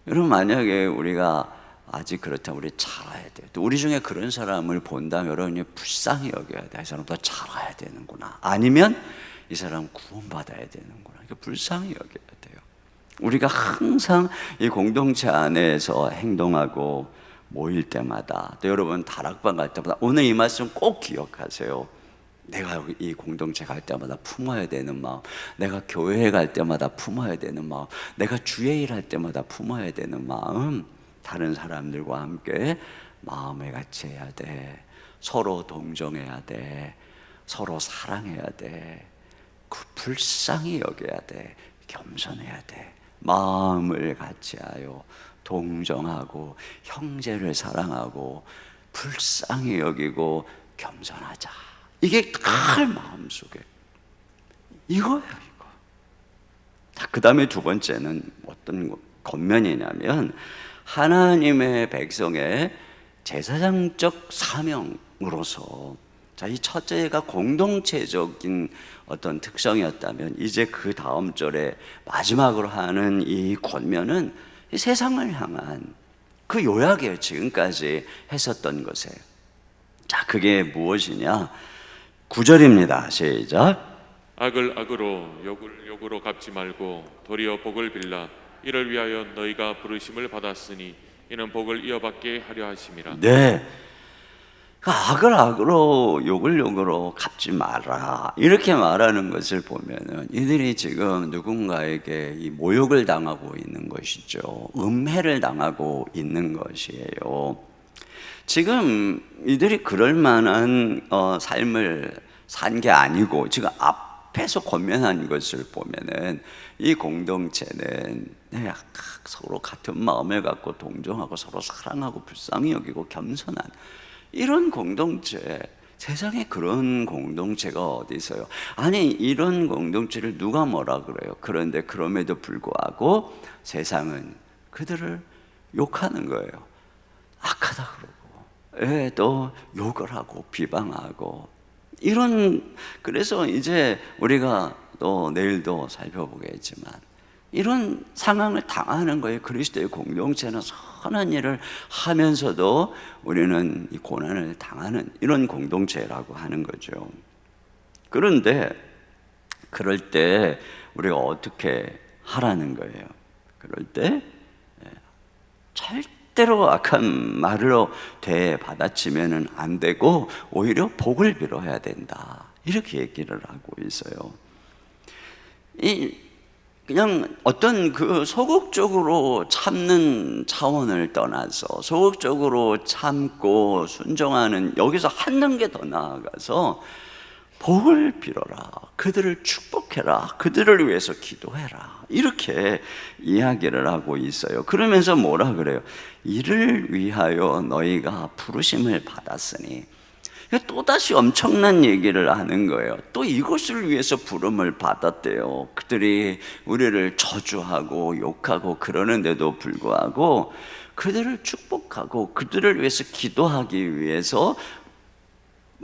여러분, 만약에 우리가 아직 그렇다면 우리 자라야 돼요. 또 우리 중에 그런 사람을 본다면 여러분이 불쌍히 여겨야 돼. 이 사람 더 자라야 되는구나. 아니면 이 사람 구원받아야 되는구나. 그러니까 불쌍히 여겨야 돼요. 우리가 항상 이 공동체 안에서 행동하고 모일 때마다, 또 여러분 다락방 갈 때마다 오늘 이 말씀 꼭 기억하세요. 내가 이 공동체 갈 때마다 품어야 되는 마음, 내가 교회에 갈 때마다 품어야 되는 마음, 내가 주의 일 할 때마다 품어야 되는 마음, 다른 사람들과 함께 마음을 같이 해야 돼. 서로 동정해야 돼. 서로 사랑해야 돼. 불쌍히 여겨야 돼. 겸손해야 돼. 마음을 같이 하여 동정하고 형제를 사랑하고 불쌍히 여기고 겸손하자. 이게 다 마음속에 이거예요, 이거. 그 다음에 두 번째는 어떤 겉면이냐면 하나님의 백성의 제사장적 사명으로서, 자, 이 첫째가 공동체적인 어떤 특성이었다면, 이제 그 다음 절에 마지막으로 하는 이 권면은 이 세상을 향한 그 요약이에요. 지금까지 했었던 것에. 자, 그게 무엇이냐? 9절입니다. 시작. 악을 악으로 욕을 욕으로 갚지 말고 도리어 복을 빌라. 이를 위하여 너희가 부르심을 받았으니 이는 복을 이어받게 하려 하심이라. 네, 악을 악으로 욕을 욕으로 갚지 마라, 이렇게 말하는 것을 보면은 이들이 지금 누군가에게 이 모욕을 당하고 있는 것이죠. 음해를 당하고 있는 것이에요. 지금 이들이 그럴 만한 삶을 산 게 아니고, 지금 앞에서 권면한 것을 보면은 이 공동체는 서로 같은 마음을 갖고 동정하고 서로 사랑하고 불쌍히 여기고 겸손한 이런 공동체, 세상에 그런 공동체가 어디 있어요? 아니, 이런 공동체를 누가 뭐라 그래요? 그런데 그럼에도 불구하고 세상은 그들을 욕하는 거예요. 악하다 그러고, 또 욕을 하고 비방하고, 이런, 그래서 이제 우리가 또 내일도 살펴보겠지만 이런 상황을 당하는 거예요. 그리스도의 공동체는 선한 일을 하면서도 우리는 이 고난을 당하는 이런 공동체라고 하는 거죠. 그런데 그럴 때 우리가 어떻게 하라는 거예요? 그럴 때 절대로 악한 말로 대받아치면은 안 되고 오히려 복을 빌어야 된다, 이렇게 얘기를 하고 있어요. 그냥 어떤 그 소극적으로 참는 차원을 떠나서 소극적으로 참고 순종하는, 여기서 한 단계 더 나아가서 복을 빌어라, 그들을 축복해라, 그들을 위해서 기도해라, 이렇게 이야기를 하고 있어요. 그러면서 뭐라 그래요? 이를 위하여 너희가 부르심을 받았으니, 또다시 엄청난 얘기를 하는 거예요. 또 이것을 위해서 부름을 받았대요. 그들이 우리를 저주하고 욕하고 그러는데도 불구하고 그들을 축복하고 그들을 위해서 기도하기 위해서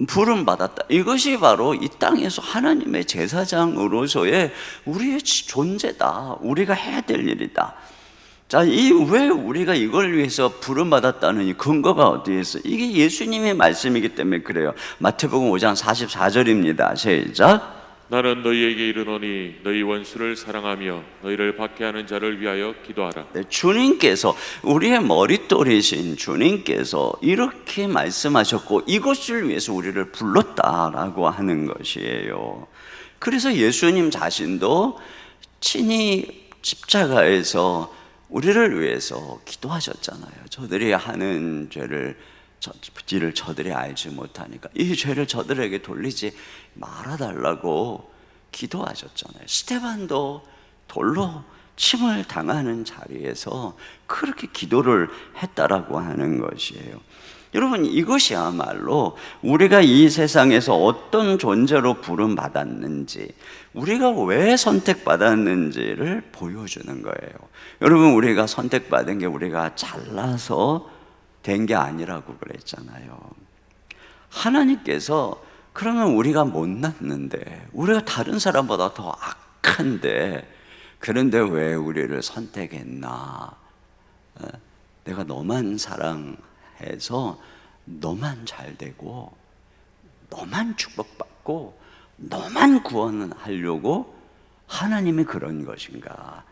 부름 받았다. 이것이 바로 이 땅에서 하나님의 제사장으로서의 우리의 존재다. 우리가 해야 될 일이다. 자, 왜 우리가 이걸 위해서 부름받았다는 이 근거가 어디에 있어? 이게 예수님의 말씀이기 때문에 그래요. 마태복음 5장 44절입니다. 시작. 나는 너희에게 이르노니 너희 원수를 사랑하며 너희를 박해하는 자를 위하여 기도하라. 네, 주님께서, 우리의 머릿돌이신 주님께서 이렇게 말씀하셨고 이것을 위해서 우리를 불렀다라고 하는 것이에요. 그래서 예수님 자신도 친히 십자가에서 우리를 위해서 기도하셨잖아요. 저들이 하는 죄를 지를 저들이 알지 못하니까 이 죄를 저들에게 돌리지 말아달라고 기도하셨잖아요. 스데반도 돌로 침을 당하는 자리에서 그렇게 기도를 했다라고 하는 것이에요. 여러분, 이것이야말로 우리가 이 세상에서 어떤 존재로 부름받았는지, 우리가 왜 선택받았는지를 보여주는 거예요. 여러분, 우리가 선택받은 게 우리가 잘나서 된 게 아니라고 그랬잖아요. 하나님께서 그러면 우리가 못났는데, 우리가 다른 사람보다 더 악한데, 그런데 왜 우리를 선택했나? 내가 너만 사랑해서 너만 잘되고 너만 축복받고 너만 구원하려고 하나님이 그런 것인가?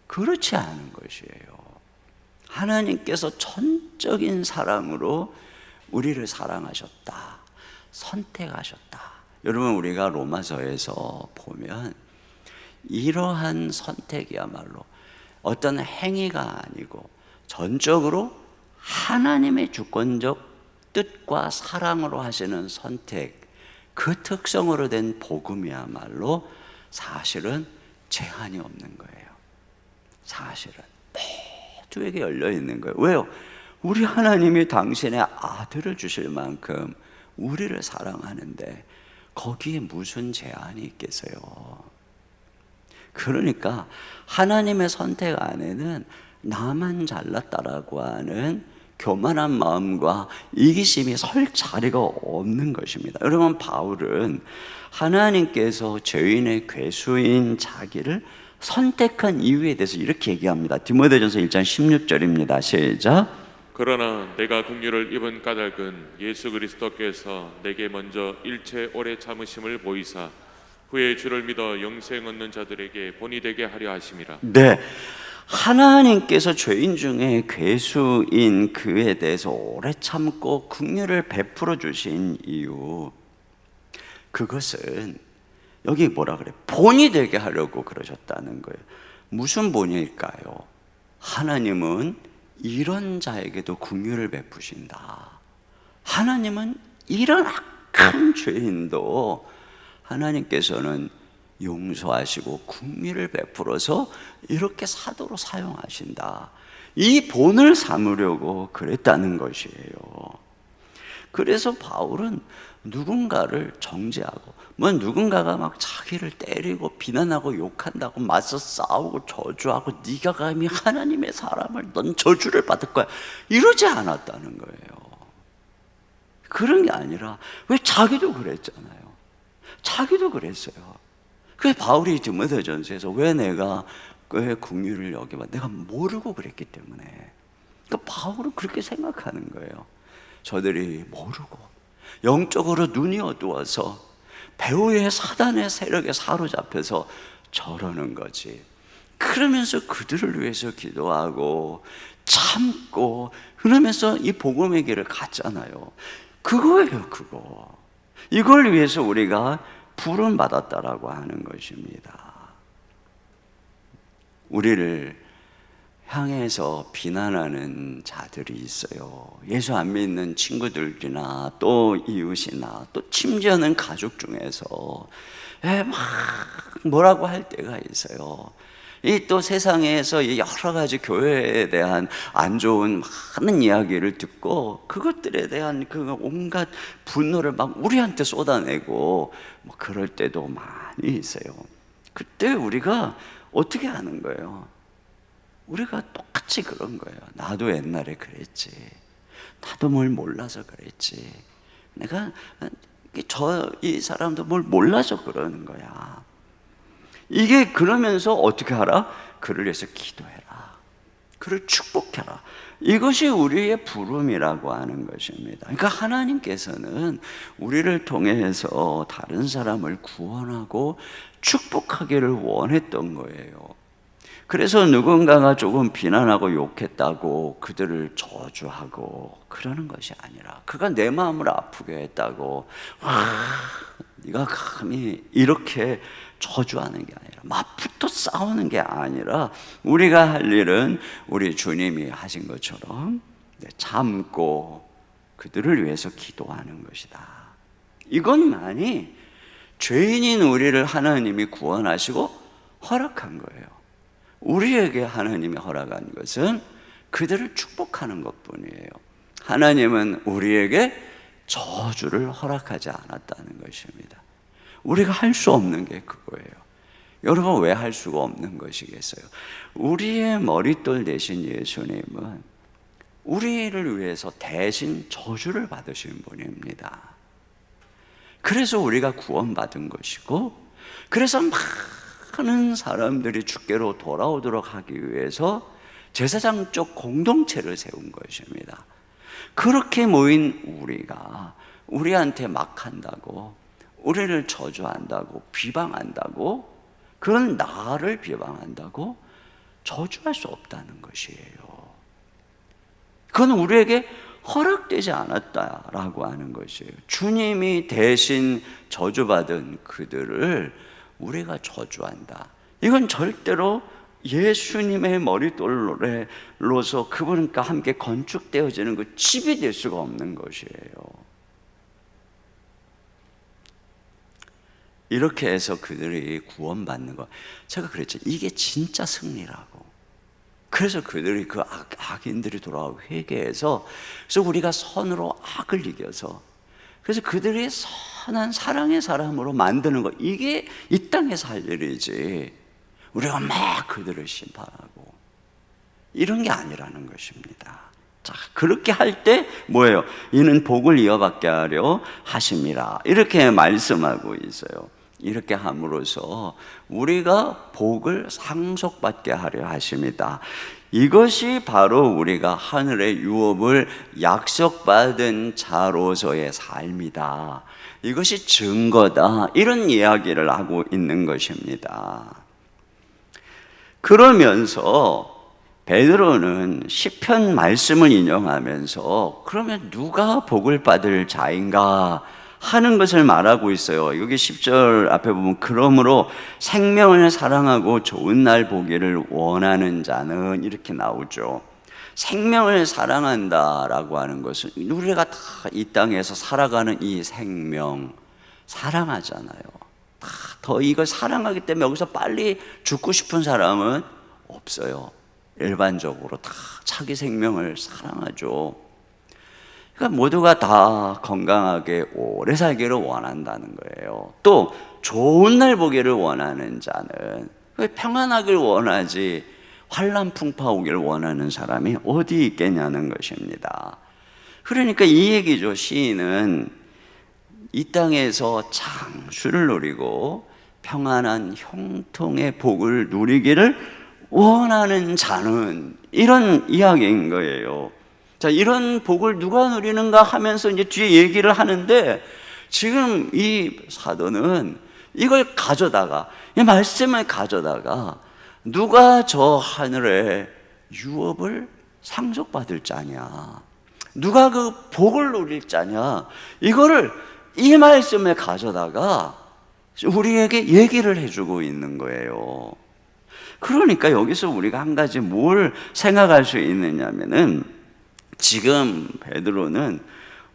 그렇지 않은 것이에요. 하나님께서 전적인 사랑으로 우리를 사랑하셨다, 선택하셨다. 여러분, 우리가 로마서에서 보면 이러한 선택이야말로 어떤 행위가 아니고 전적으로 하나님의 주권적 뜻과 사랑으로 하시는 선택, 그 특성으로 된 복음이야말로 사실은 제한이 없는 거예요. 사실은 모두에게 열려 있는 거예요. 왜요? 우리 하나님이 당신의 아들을 주실 만큼 우리를 사랑하는데 거기에 무슨 제한이 있겠어요? 그러니까 하나님의 선택 안에는 나만 잘났다라고 하는 교만한 마음과 이기심이 설 자리가 없는 것입니다. 여러분, 바울은 하나님께서 죄인의 괴수인 자기를 선택한 이유에 대해서 이렇게 얘기합니다. 디모데전서 1장 16절입니다. 시작. 그러나 내가 긍휼을 입은 까닭은 예수 그리스도께서 내게 먼저 일체 오래 참으심을 보이사 후에 주를 믿어 영생 얻는 자들에게 본이 되게 하려 하심이라. 네, 하나님께서 죄인 중에 괴수인 그에 대해서 오래 참고 긍휼을 베풀어 주신 이유, 그것은 여기 뭐라 그래? 본이 되게 하려고 그러셨다는 거예요. 무슨 본일까요? 하나님은 이런 자에게도 긍휼을 베푸신다. 하나님은 이런 악한 죄인도 하나님께서는 용서하시고 긍휼을 베풀어서 이렇게 사도로 사용하신다. 이 본을 삼으려고 그랬다는 것이에요. 그래서 바울은 누군가를 정죄하고, 누군가가 막 자기를 때리고 비난하고 욕한다고 맞서 싸우고 저주하고 네가 감히 하나님의 사람을, 넌 저주를 받을 거야, 이러지 않았다는 거예요. 그런 게 아니라, 왜 자기도 그랬잖아요. 자기도 그랬어요. 그래서 바울이 디모데전서에서 왜 긍휼을 여기면 내가 모르고 그랬기 때문에. 그러니까 바울은 그렇게 생각하는 거예요. 저들이 모르고 영적으로 눈이 어두워서 배후의 사단의 세력에 사로잡혀서 저러는 거지. 그러면서 그들을 위해서 기도하고 참고 그러면서 이 복음의 길을 갔잖아요. 그거예요, 그거. 이걸 위해서 우리가 부름받았다라고 하는 것입니다. 우리를 향해서 비난하는 자들이 있어요. 예수 안 믿는 친구들이나 또 이웃이나 또 심지어는 가족 중에서 막 뭐라고 할 때가 있어요. 이 또 세상에서 여러 가지 교회에 대한 안 좋은 많은 이야기를 듣고 그것들에 대한 그 온갖 분노를 막 우리한테 쏟아내고 뭐 그럴 때도 많이 있어요. 그때 우리가 어떻게 하는 거예요? 우리가 똑같이 그런 거예요. 나도 옛날에 그랬지. 나도 뭘 몰라서 그랬지. 이 사람도 뭘 몰라서 그러는 거야. 이게 그러면서 어떻게 하라? 그를 위해서 기도해라. 그를 축복해라. 이것이 우리의 부름이라고 하는 것입니다. 그러니까 하나님께서는 우리를 통해서 다른 사람을 구원하고 축복하기를 원했던 거예요. 그래서 누군가가 조금 비난하고 욕했다고 그들을 저주하고 그러는 것이 아니라, 그가 내 마음을 아프게 했다고 네가 감히 이렇게 저주하는 게 아니라, 맞붙어 싸우는 게 아니라, 우리가 할 일은 우리 주님이 하신 것처럼 참고 그들을 위해서 기도하는 것이다. 이것만이 죄인인 우리를 하나님이 구원하시고 허락한 거예요. 우리에게 하나님이 허락한 것은 그들을 축복하는 것뿐이에요. 하나님은 우리에게 저주를 허락하지 않았다는 것입니다. 우리가 할 수 없는 게 그거예요. 여러분, 왜 할 수가 없는 것이겠어요? 우리의 머릿돌 대신 예수님은 우리를 위해서 대신 저주를 받으신 분입니다. 그래서 우리가 구원받은 것이고, 그래서 많은 사람들이 주께로 돌아오도록 하기 위해서 제사장적 공동체를 세운 것입니다. 그렇게 모인 우리가 우리한테 막 한다고, 우리를 저주한다고, 비방한다고, 그런 나를 비방한다고 저주할 수 없다는 것이에요. 그건 우리에게 허락되지 않았다라고 하는 것이에요. 주님이 대신 저주받은 그들을 우리가 저주한다. 이건 절대로 예수님의 머릿돌로서 그분과 함께 건축되어지는 그 집이 될 수가 없는 것이에요. 이렇게 해서 그들이 구원받는 것, 제가 그랬죠. 이게 진짜 승리라고. 그래서 그들이 그 악인들이 돌아와 회개해서, 그래서 우리가 선으로 악을 이겨서, 그래서 그들이 선한 사랑의 사람으로 만드는 것, 이게 이 땅에서 할 일이지 우리가 막 그들을 심판하고 이런 게 아니라는 것입니다. 자, 그렇게 할 때 뭐예요? 이는 복을 이어받게 하려 하심이라, 이렇게 말씀하고 있어요. 이렇게 함으로써 우리가 복을 상속받게 하려 하심이다. 이것이 바로 우리가 하늘의 유업을 약속받은 자로서의 삶이다. 이것이 증거다. 이런 이야기를 하고 있는 것입니다. 그러면서 베드로는 시편 말씀을 인용하면서 그러면 누가 복을 받을 자인가 하는 것을 말하고 있어요. 여기 10절 앞에 보면 그러므로 생명을 사랑하고 좋은 날 보기를 원하는 자는, 이렇게 나오죠. 생명을 사랑한다라고 하는 것은 우리가 다 이 땅에서 살아가는 이 생명 사랑하잖아요. 다 더 이걸 사랑하기 때문에 여기서 빨리 죽고 싶은 사람은 없어요. 일반적으로 다 자기 생명을 사랑하죠. 그러니까 모두가 다 건강하게 오래 살기를 원한다는 거예요. 또 좋은 날 보기를 원하는 자는, 평안하길 원하지 환난 풍파 오기를 원하는 사람이 어디 있겠냐는 것입니다. 그러니까 이 얘기죠. 시인은 이 땅에서 장수를 누리고 평안한 형통의 복을 누리기를 원하는 자는, 이런 이야기인 거예요. 자, 이런 복을 누가 누리는가 하면서 이제 뒤에 얘기를 하는데, 지금 이 사도는 이걸 가져다가, 이 말씀을 가져다가 누가 저 하늘의 유업을 상속받을 자냐, 누가 그 복을 누릴 자냐, 이거를 이 말씀에 가져다가 우리에게 얘기를 해주고 있는 거예요. 그러니까 여기서 우리가 한 가지 뭘 생각할 수 있느냐면은, 지금 베드로는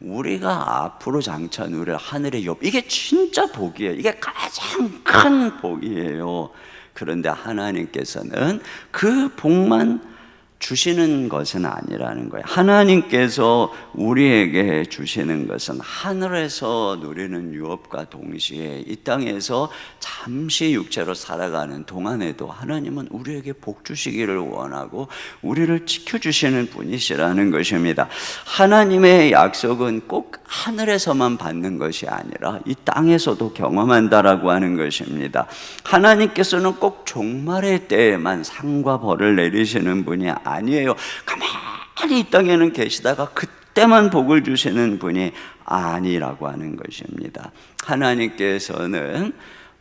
우리가 앞으로 장차 누릴 하늘의 유업, 이게 진짜 복이에요. 이게 가장 큰 복이에요. 그런데 하나님께서는 그 복만 주시는 것은 아니라는 거예요. 하나님께서 우리에게 주시는 것은 하늘에서 누리는 유업과 동시에 이 땅에서 잠시 육체로 살아가는 동안에도 하나님은 우리에게 복 주시기를 원하고 우리를 지켜주시는 분이시라는 것입니다. 하나님의 약속은 꼭 하늘에서만 받는 것이 아니라 이 땅에서도 경험한다라고 하는 것입니다. 하나님께서는 꼭 종말의 때에만 상과 벌을 내리시는 분이 아니에요. 가만히 이 땅에는 계시다가 그때만 복을 주시는 분이 아니라고 하는 것입니다. 하나님께서는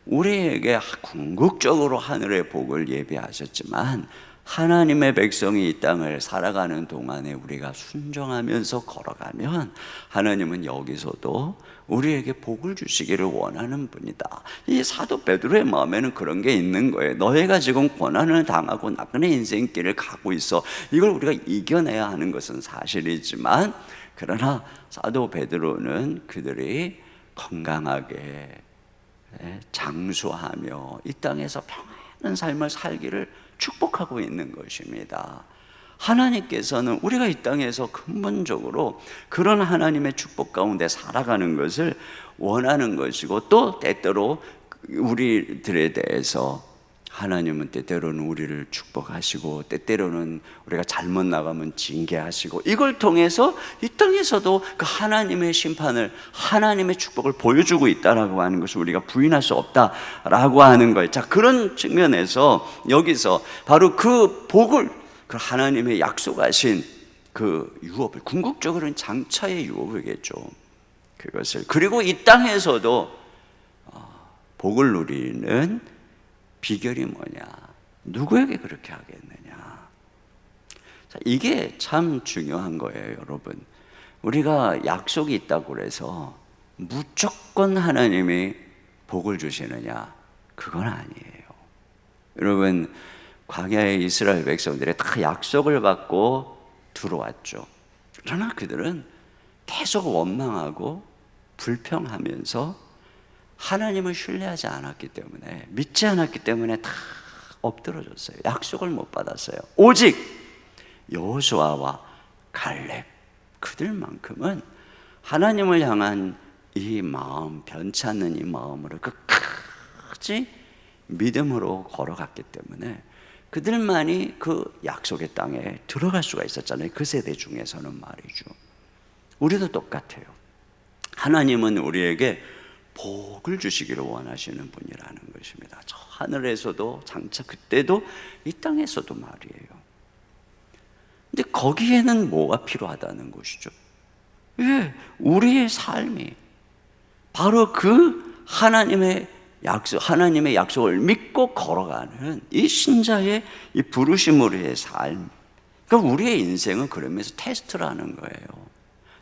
우리에게 궁극적으로 하늘의 복을 예비하셨지만, 하나님의 백성이 이 땅을 살아가는 동안에 우리가 순종하면서 걸어가면 하나님은 여기서도 우리에게 복을 주시기를 원하는 분이다. 이 사도 베드로의 마음에는 그런 게 있는 거예요. 너희가 지금 고난을 당하고 나그네 인생길을 가고 있어. 이걸 우리가 이겨내야 하는 것은 사실이지만, 그러나 사도 베드로는 그들이 건강하게 장수하며 이 땅에서 평안한 삶을 살기를 축복하고 있는 것입니다. 하나님께서는 우리가 이 땅에서 근본적으로 그런 하나님의 축복 가운데 살아가는 것을 원하는 것이고, 또 때때로 우리들에 대해서 하나님은 때때로는 우리를 축복하시고 때때로는 우리가 잘못 나가면 징계하시고, 이걸 통해서 이 땅에서도 그 하나님의 심판을, 하나님의 축복을 보여주고 있다라고 하는 것을 우리가 부인할 수 없다라고 하는 거예요. 자, 그런 측면에서 여기서 바로 그 복을, 그 하나님의 약속하신 그 유업을, 궁극적으로는 장차의 유업이겠죠. 그것을, 그리고 이 땅에서도 복을 누리는 비결이 뭐냐? 누구에게 그렇게 하겠느냐? 자, 이게 참 중요한 거예요, 여러분. 우리가 약속이 있다고 그래서 무조건 하나님이 복을 주시느냐? 그건 아니에요. 여러분, 광야의 이스라엘 백성들이 다 약속을 받고 들어왔죠. 그러나 그들은 계속 원망하고 불평하면서 하나님을 신뢰하지 않았기 때문에, 믿지 않았기 때문에 다 엎드러졌어요. 약속을 못 받았어요. 오직 여호수아와 갈렙, 그들만큼은 하나님을 향한 이 마음, 변치 않는 이 마음으로 끝까지 믿음으로 걸어갔기 때문에 그들만이 그 약속의 땅에 들어갈 수가 있었잖아요. 그 세대 중에서는 말이죠. 우리도 똑같아요. 하나님은 우리에게 복을 주시기를 원하시는 분이라는 것입니다. 저 하늘에서도 장차 그때도 이 땅에서도 말이에요. 근데 거기에는 뭐가 필요하다는 것이죠? 예, 우리의 삶이 바로 그 하나님의 약속을 믿고 걸어가는 이 신자의 이 부르심으로의 삶. 그러니까 우리의 인생은 그러면서 테스트라는 거예요.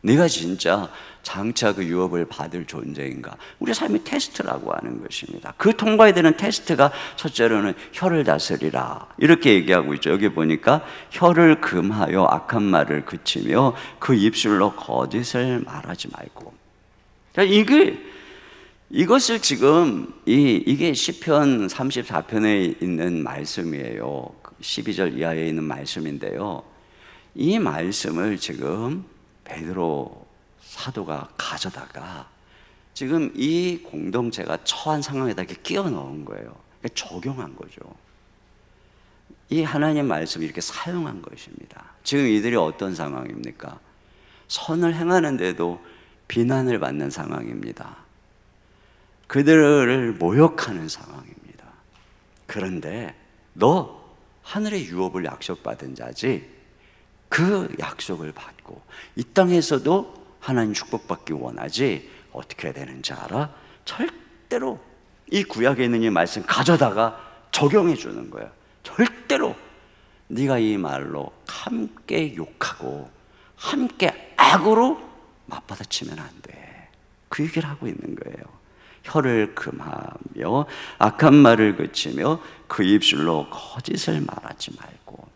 내가 진짜 장차 그 유업을 받을 존재인가? 우리 삶이 테스트라고 하는 것입니다. 그 통과해야 되는 테스트가 첫째로는 혀를 다스리라, 이렇게 얘기하고 있죠. 여기 보니까 혀를 금하여 악한 말을 그치며 그 입술로 거짓을 말하지 말고. 그러니까 이것을 지금 이게 시편 34편에 있는 말씀이에요. 12절 이하에 있는 말씀인데요. 이 말씀을 지금 베드로 사도가 가져다가 지금 이 공동체가 처한 상황에다 이렇게 끼워 넣은 거예요. 그러니까 적용한 거죠. 이 하나님 말씀을 이렇게 사용한 것입니다. 지금 이들이 어떤 상황입니까? 선을 행하는데도 비난을 받는 상황입니다. 그들을 모욕하는 상황입니다. 그런데 너 하늘의 유업을 약속받은 자지, 그 약속을 받고 이 땅에서도 하나님 축복받기 원하지, 어떻게 해야 되는지 알아? 절대로 이 구약에 있는 이 말씀 가져다가 적용해 주는 거야. 절대로 네가 이 말로 함께 욕하고 함께 악으로 맞받아치면 안 돼. 그 얘기를 하고 있는 거예요. 혀를 금하며 악한 말을 그치며 그 입술로 거짓을 말하지 말고.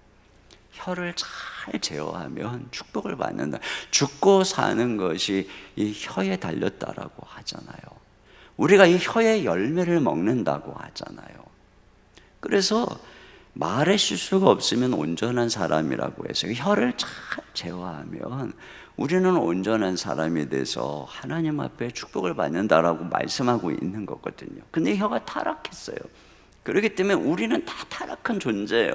혀를 잘 제어하면 축복을 받는다. 죽고 사는 것이 이 혀에 달렸다라고 하잖아요. 우리가 이 혀의 열매를 먹는다고 하잖아요. 그래서 말에 실수가 없으면 온전한 사람이라고 해서 혀를 잘 제어하면 우리는 온전한 사람이 돼서 하나님 앞에 축복을 받는다라고 말씀하고 있는 거거든요. 근데 혀가 타락했어요. 그렇기 때문에 우리는 다 타락한 존재예요.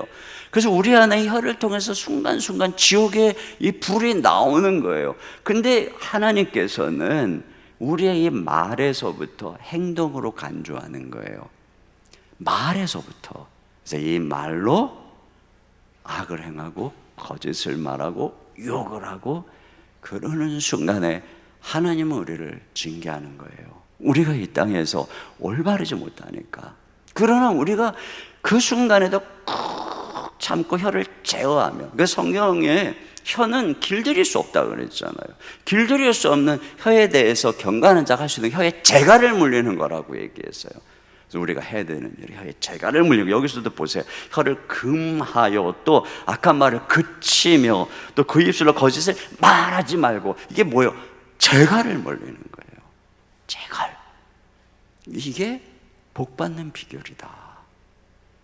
그래서 우리 안에 혀를 통해서 순간순간 지옥의 이 불이 나오는 거예요. 근데 하나님께서는 우리의 이 말에서부터 행동으로 간주하는 거예요. 말에서부터. 그래서 이 말로 악을 행하고 거짓을 말하고 욕을 하고 그러는 순간에 하나님은 우리를 징계하는 거예요. 우리가 이 땅에서 올바르지 못하니까. 그러나 우리가 그 순간에도 꾹 참고 혀를 제어하며, 그 성경에 혀는 길들일 수 없다고 그랬잖아요. 길들일 수 없는 혀에 대해서 경건한 자가 할 수 있는 혀에 재갈을 물리는 거라고 얘기했어요. 그래서 우리가 해야 되는 일이 혀에 재갈을 물리고, 여기서도 보세요. 혀를 금하여, 또 악한 말을 그치며, 또 그 입술로 거짓을 말하지 말고. 이게 뭐예요? 재갈을 물리는 거예요. 재갈. 이게 복 받는 비결이다.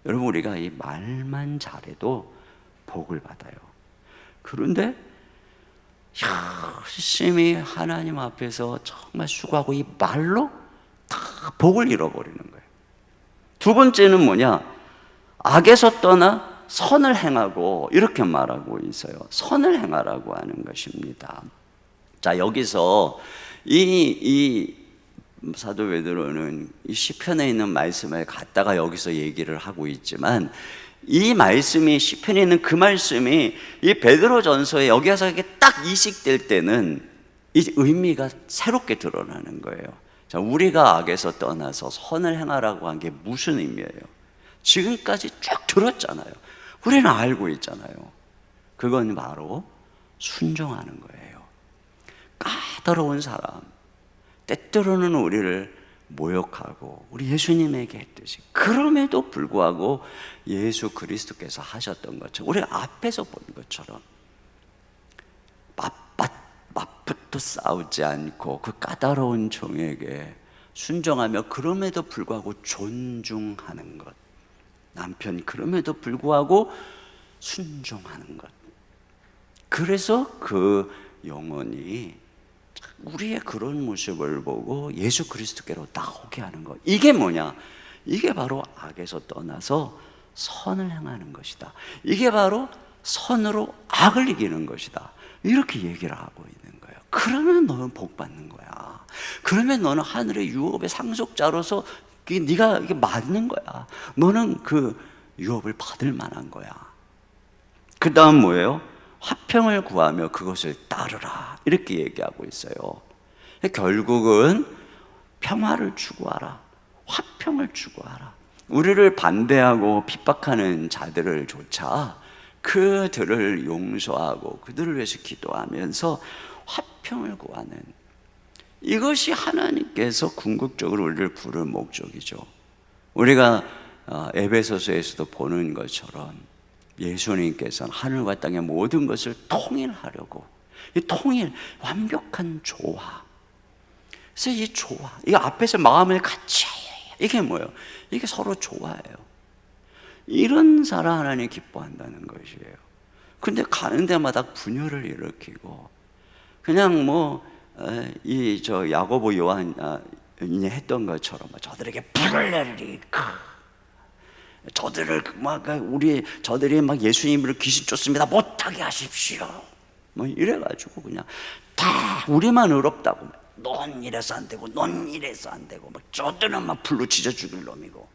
여러분, 우리가 이 말만 잘해도 복을 받아요. 그런데 열심히 하나님 앞에서 정말 수고하고 이 말로 다 복을 잃어버리는 거예요. 두 번째는 뭐냐? 악에서 떠나 선을 행하고, 이렇게 말하고 있어요. 선을 행하라고 하는 것입니다. 자, 여기서 이 사도 베드로는 이 시편에 있는 말씀을 갖다가 여기서 얘기를 하고 있지만, 이 말씀이, 시편에 있는 그 말씀이 이 베드로전서에 여기 와서 이렇게 딱 이식될 때는 이 의미가 새롭게 드러나는 거예요. 자, 우리가 악에서 떠나서 선을 행하라고 한 게 무슨 의미예요? 지금까지 쭉 들었잖아요. 우리는 알고 있잖아요. 그건 바로 순종하는 거예요. 까다로운 사람, 때때로는 우리를 모욕하고 우리 예수님에게 했듯이, 그럼에도 불구하고 예수 그리스도께서 하셨던 것처럼, 우리가 앞에서 본 것처럼 맞붙어 싸우지 않고 그 까다로운 종에게 순종하며, 그럼에도 불구하고 존중하는 것, 남편 그럼에도 불구하고 순종하는 것. 그래서 그 영혼이 우리의 그런 모습을 보고 예수 그리스도께로 나오게 하는 것. 이게 뭐냐? 이게 바로 악에서 떠나서 선을 행하는 것이다. 이게 바로 선으로 악을 이기는 것이다. 이렇게 얘기를 하고 있는 거예요. 그러면 너는 복 받는 거야. 그러면 너는 하늘의 유업의 상속자로서 네가 이게 맞는 거야. 너는 그 유업을 받을 만한 거야. 그 다음 뭐예요? 화평을 구하며 그것을 따르라. 이렇게 얘기하고 있어요. 결국은 평화를 추구하라. 화평을 추구하라. 우리를 반대하고 핍박하는 자들을 조차 그들을 용서하고 그들을 위해서 기도하면서 화평을 구하는, 이것이 하나님께서 궁극적으로 우리를 부를 목적이죠. 우리가 에베소서에서도 보는 것처럼 예수님께서는 하늘과 땅의 모든 것을 통일하려고, 이 통일, 완벽한 조화. 그래서 이 조화, 이 앞에서 마음을 같이 해요. 이게 뭐예요? 이게 서로 조화예요. 이런 사람 하나님 기뻐한다는 것이에요. 근데 가는 데마다 분열을 일으키고, 그냥 야고보 요한이 했던 것처럼 저들에게 불을 내리리. 저들이 막 예수님을 귀신 쫓습니다. 못하게 하십시오. 이래가지고 그냥 다 우리만 의롭다고. 넌 이래서 안 되고, 넌 이래서 안 되고, 저들은 막 불로 지져 죽일 놈이고.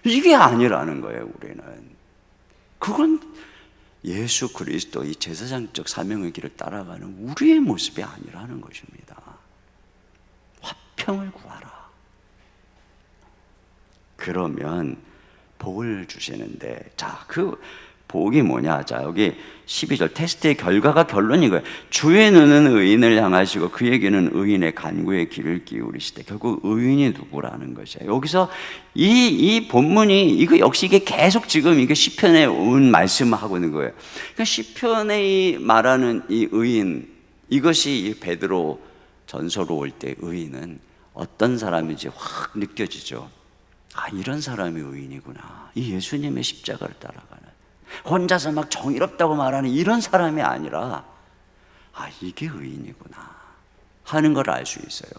이게 아니라는 거예요. 우리는 그건 예수 그리스도 이 제사장적 사명의 길을 따라가는 우리의 모습이 아니라는 것입니다. 화평을 구하라. 그러면 복을 주시는데, 자, 그 복이 뭐냐? 자, 여기 12절 테스트의 결과가 결론인 거예요. 주의 눈은 의인을 향하시고 그에게는 의인의 간구의 귀를 기울이시되. 결국 의인이 누구라는 것이에요. 여기서 이 본문이 이거 역시 이게 계속 지금 이게 시편에 온 말씀을 하고 있는 거예요. 그러니까 시편에 말하는 이 의인, 이것이 이 베드로 전서로 올 때 의인은 어떤 사람인지 확 느껴지죠. 아, 이런 사람이 의인이구나. 이 예수님의 십자가를 따라가는, 혼자서 막 정의롭다고 말하는 이런 사람이 아니라, 아, 이게 의인이구나 하는 걸 알 수 있어요.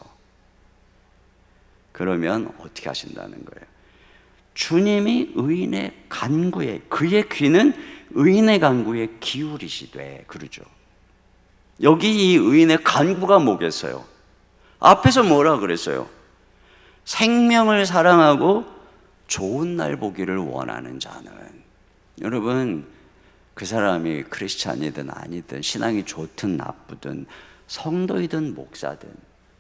그러면 어떻게 하신다는 거예요? 주님이 의인의 간구에, 그의 귀는 의인의 간구에 기울이시되, 그러죠. 여기 이 의인의 간구가 뭐겠어요? 앞에서 뭐라 그랬어요? 생명을 사랑하고 좋은 날 보기를 원하는 자는. 여러분, 그 사람이 크리스찬이든 아니든, 신앙이 좋든 나쁘든, 성도이든 목사든,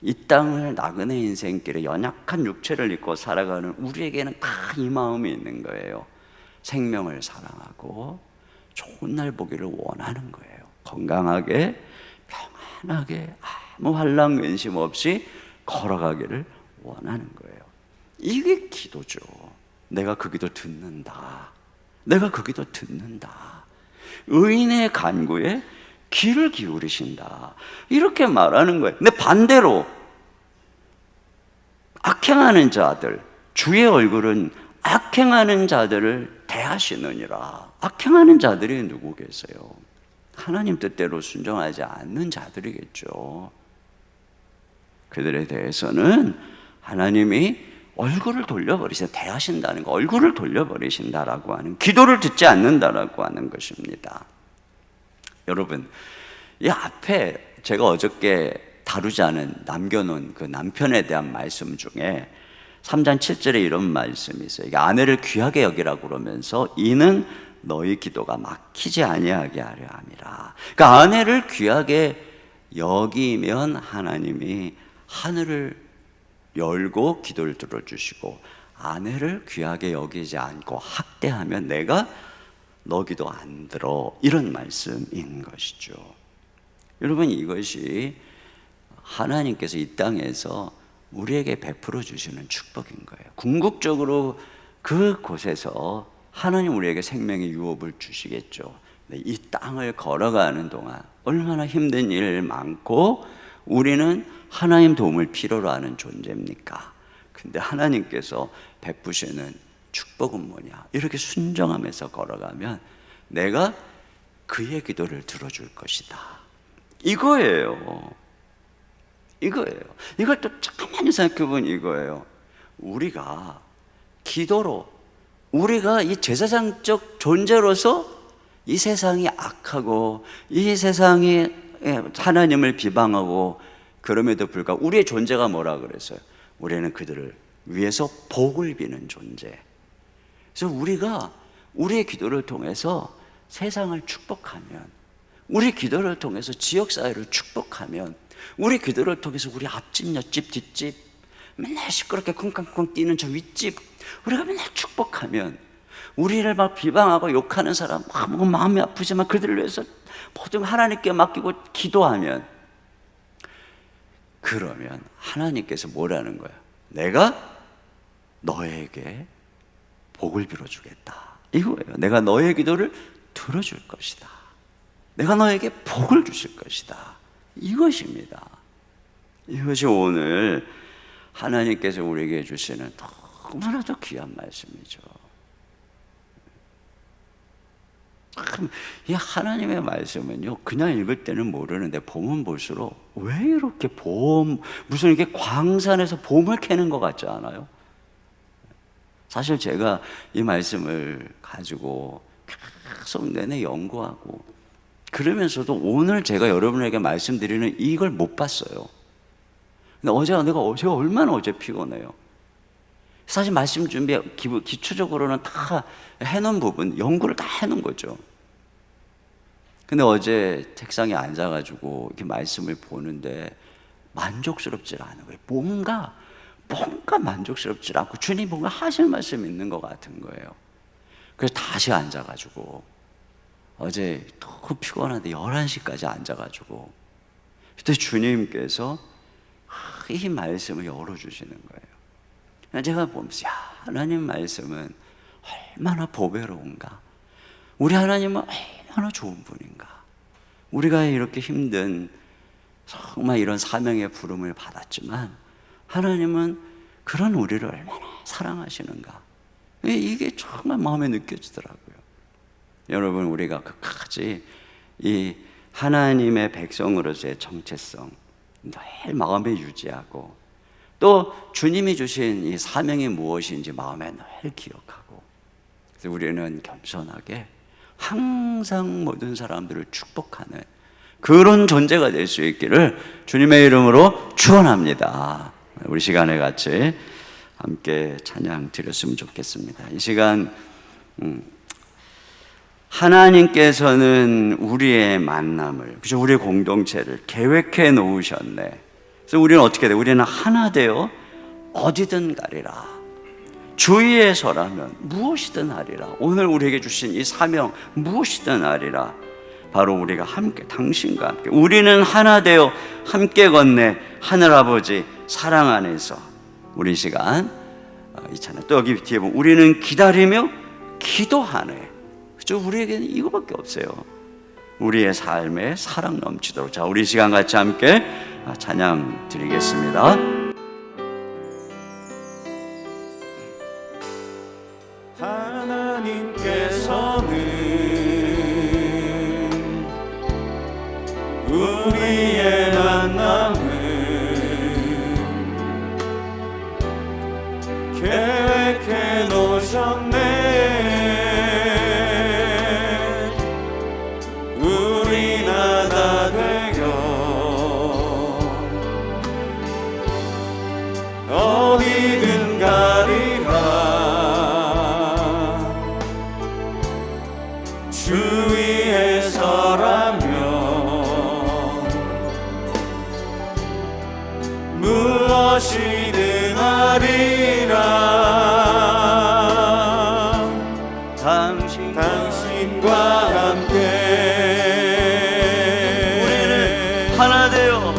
이 땅을 나그네 인생길에 연약한 육체를 입고 살아가는 우리에게는 다 이 마음이 있는 거예요. 생명을 사랑하고 좋은 날 보기를 원하는 거예요. 건강하게 평안하게 아무 환난 근심 없이 걸어가기를 원하는 거예요. 이게 기도죠. 내가 그 기도 듣는다. 내가 그 기도 듣는다. 의인의 간구에 귀를 기울이신다. 이렇게 말하는 거예요. 근데 반대로 악행하는 자들, 주의 얼굴은 악행하는 자들을 대하시느니라. 악행하는 자들이 누구 계세요? 하나님 뜻대로 순종하지 않는 자들이겠죠. 그들에 대해서는 하나님이 얼굴을 돌려버리신다. 대하신다는 거, 얼굴을 돌려버리신다라고 하는, 기도를 듣지 않는다라고 하는 것입니다. 여러분, 이 앞에 제가 어저께 다루지 않은, 남겨놓은 그 남편에 대한 말씀 중에 3장 7절에 이런 말씀이 있어요. 이게 아내를 귀하게 여기라고 그러면서 이는 너희 기도가 막히지 아니하게 하려 함이라. 그러니까 아내를 귀하게 여기면 하나님이 하늘을 열고 기도를 들어주시고, 아내를 귀하게 여기지 않고 학대하면 내가 너 기도 안 들어, 이런 말씀인 것이죠. 여러분, 이것이 하나님께서 이 땅에서 우리에게 베풀어 주시는 축복인 거예요. 궁극적으로 그곳에서 하나님 우리에게 생명의 유업을 주시겠죠. 이 땅을 걸어가는 동안 얼마나 힘든 일 많고 우리는 하나님 도움을 필요로 하는 존재입니까? 근데 하나님께서 베푸시는 축복은 뭐냐? 이렇게 순종하면서 걸어가면 내가 그의 기도를 들어줄 것이다. 이거예요. 이걸 또 잠깐만 생각해 보면 이거예요. 우리가 기도로, 우리가 이 제사장적 존재로서 이 세상이 악하고 이 세상이 하나님을 비방하고, 그럼에도 불구하고 우리의 존재가 뭐라 그랬어요? 우리는 그들을 위해서 복을 비는 존재. 그래서 우리가 우리의 기도를 통해서 세상을 축복하면, 우리 기도를 통해서 지역사회를 축복하면, 우리 기도를 통해서 우리 앞집, 옆집, 뒷집, 맨날 시끄럽게 쿵쾅쿵 뛰는 저 윗집, 우리가 맨날 축복하면, 우리를 막 비방하고 욕하는 사람 막 마음이 아프지만 그들을 위해서 모든 하나님께 맡기고 기도하면, 그러면 하나님께서 뭐라는 거야? 내가 너에게 복을 빌어주겠다, 이거예요. 내가 너의 기도를 들어줄 것이다. 내가 너에게 복을 주실 것이다. 이것입니다. 이것이 오늘 하나님께서 우리에게 주시는 너무나도 귀한 말씀이죠. 이 하나님의 말씀은요, 그냥 읽을 때는 모르는데 보면 볼수록 왜 이렇게 무슨 이렇게 광산에서 봄을 캐는 것 같지 않아요? 사실 제가 이 말씀을 가지고 계속 내내 연구하고 그러면서도 오늘 제가 여러분에게 말씀드리는 이걸 못 봤어요. 근데 제가 얼마나 어제 피곤해요. 사실 말씀 준비 기초적으로는 다 해놓은 부분, 연구를 다 해놓은 거죠. 근데 어제 책상에 앉아가지고 이렇게 말씀을 보는데 만족스럽지 않은 거예요. 뭔가 만족스럽지 않고 주님 뭔가 하실 말씀이 있는 것 같은 거예요. 그래서 다시 앉아가지고 어제 너무 피곤한데 11시까지 앉아가지고 그때 주님께서 이 말씀을 열어주시는 거예요. 제가 보면서 하나님 말씀은 얼마나 보배로운가, 우리 하나님은 얼마나 좋은 분인가, 우리가 이렇게 힘든 정말 이런 사명의 부름을 받았지만 하나님은 그런 우리를 얼마나 사랑하시는가, 이게 정말 마음에 느껴지더라고요. 여러분, 우리가 끝까지 이 하나님의 백성으로서의 정체성 늘 마음에 유지하고, 또 주님이 주신 이 사명이 무엇인지 마음에 늘 기억하고, 그래서 우리는 겸손하게 항상 모든 사람들을 축복하는 그런 존재가 될 수 있기를 주님의 이름으로 축원합니다. 우리 시간에 같이 함께 찬양 드렸으면 좋겠습니다. 이 시간 하나님께서는 우리의 만남을, 그죠? 우리의 공동체를 계획해 놓으셨네. 그래서 우리는 어떻게 돼? 우리는 하나 되어 어디든 가리라. 주위에 서라면 무엇이든 하리라. 오늘 우리에게 주신 이 사명 무엇이든 하리라. 바로 우리가 함께, 당신과 함께, 우리는 하나 되어 함께 걷네. 하늘아버지 사랑 안에서 우리 시간 이 찬양. 또 여기 뒤에 보면 우리는 기다리며 기도하네. 그죠? 우리에게는 이거밖에 없어요. 우리의 삶에 사랑 넘치도록. 자, 우리 시간 같이 함께 찬양 드리겠습니다. 하나님께서는 우리의 만남을 계획해 놓으셨네. 우린 하나 되어 어디든 가리라. 주 위에 서라면 무엇이든 하리라. 당신과 함께 우리는 하나 되어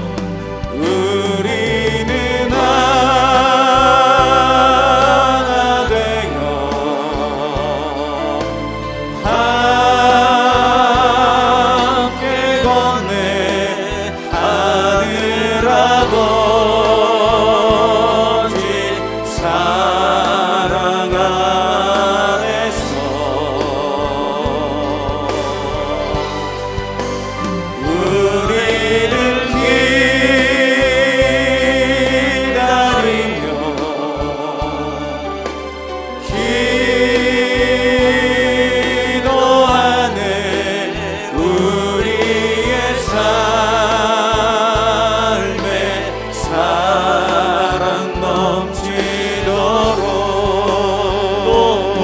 우리는 하나 되어 함께 걷네. 하늘 아버지 사랑 안에서 우리는 기다리며 기도하네. 우리의 삶에 사랑 넘치도록. 또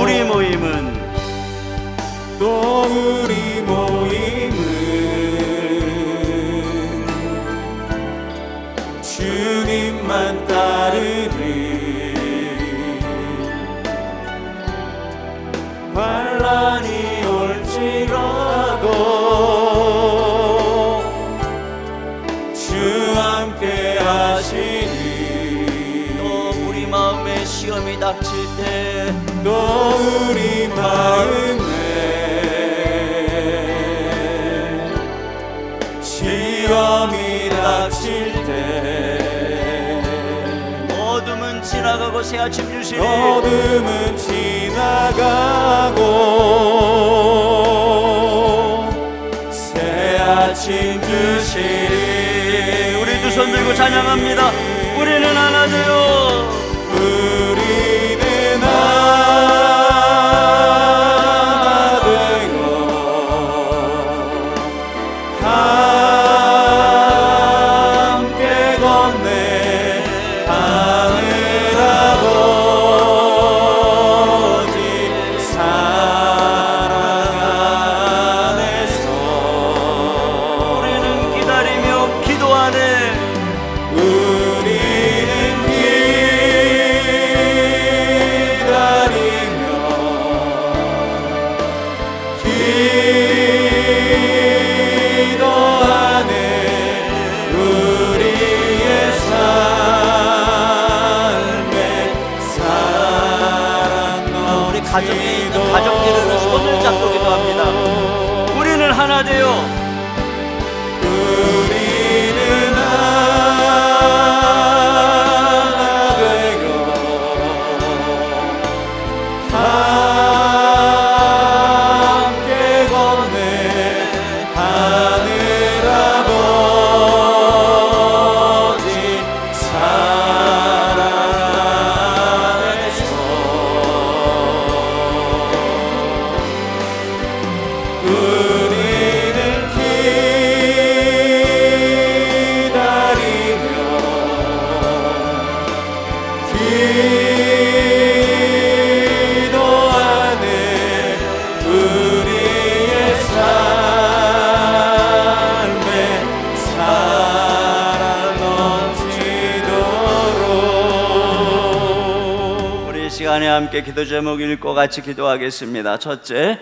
우리 모임은 또 우리 모임은 주님만 따르리. 환란이 올지라도 주 함께 하시니. 또 우리 마음에 시험이 닥칠 때 또 우리 마음에 시험이 닥칠 때 어둠은 지나가고 새 아침 주시리. 어둠은 지나가고 새 아침 주시리. 우리 두 손 들고 찬양합니다. 우리는 하나 되어 우리는 하나 되어 함께 걷네. 하늘 아버지 사랑 안에서 우리는 기다리며 기도하네. 우리는 기다리며 기도하네. 우리의 삶에 사랑 우리 가정에 있는 가족들은 손을 잡고 기도합니다. 우리는 하나 되어 우리는 하나 되어 함께 걷네. 하늘 아버지 사랑 안에서 우리는 기다리며 기도하네. 우리의 삶에 사랑 넘치도록. 우리 시간에 함께 기도 제목 읽고 같이 기도하겠습니다. 첫째,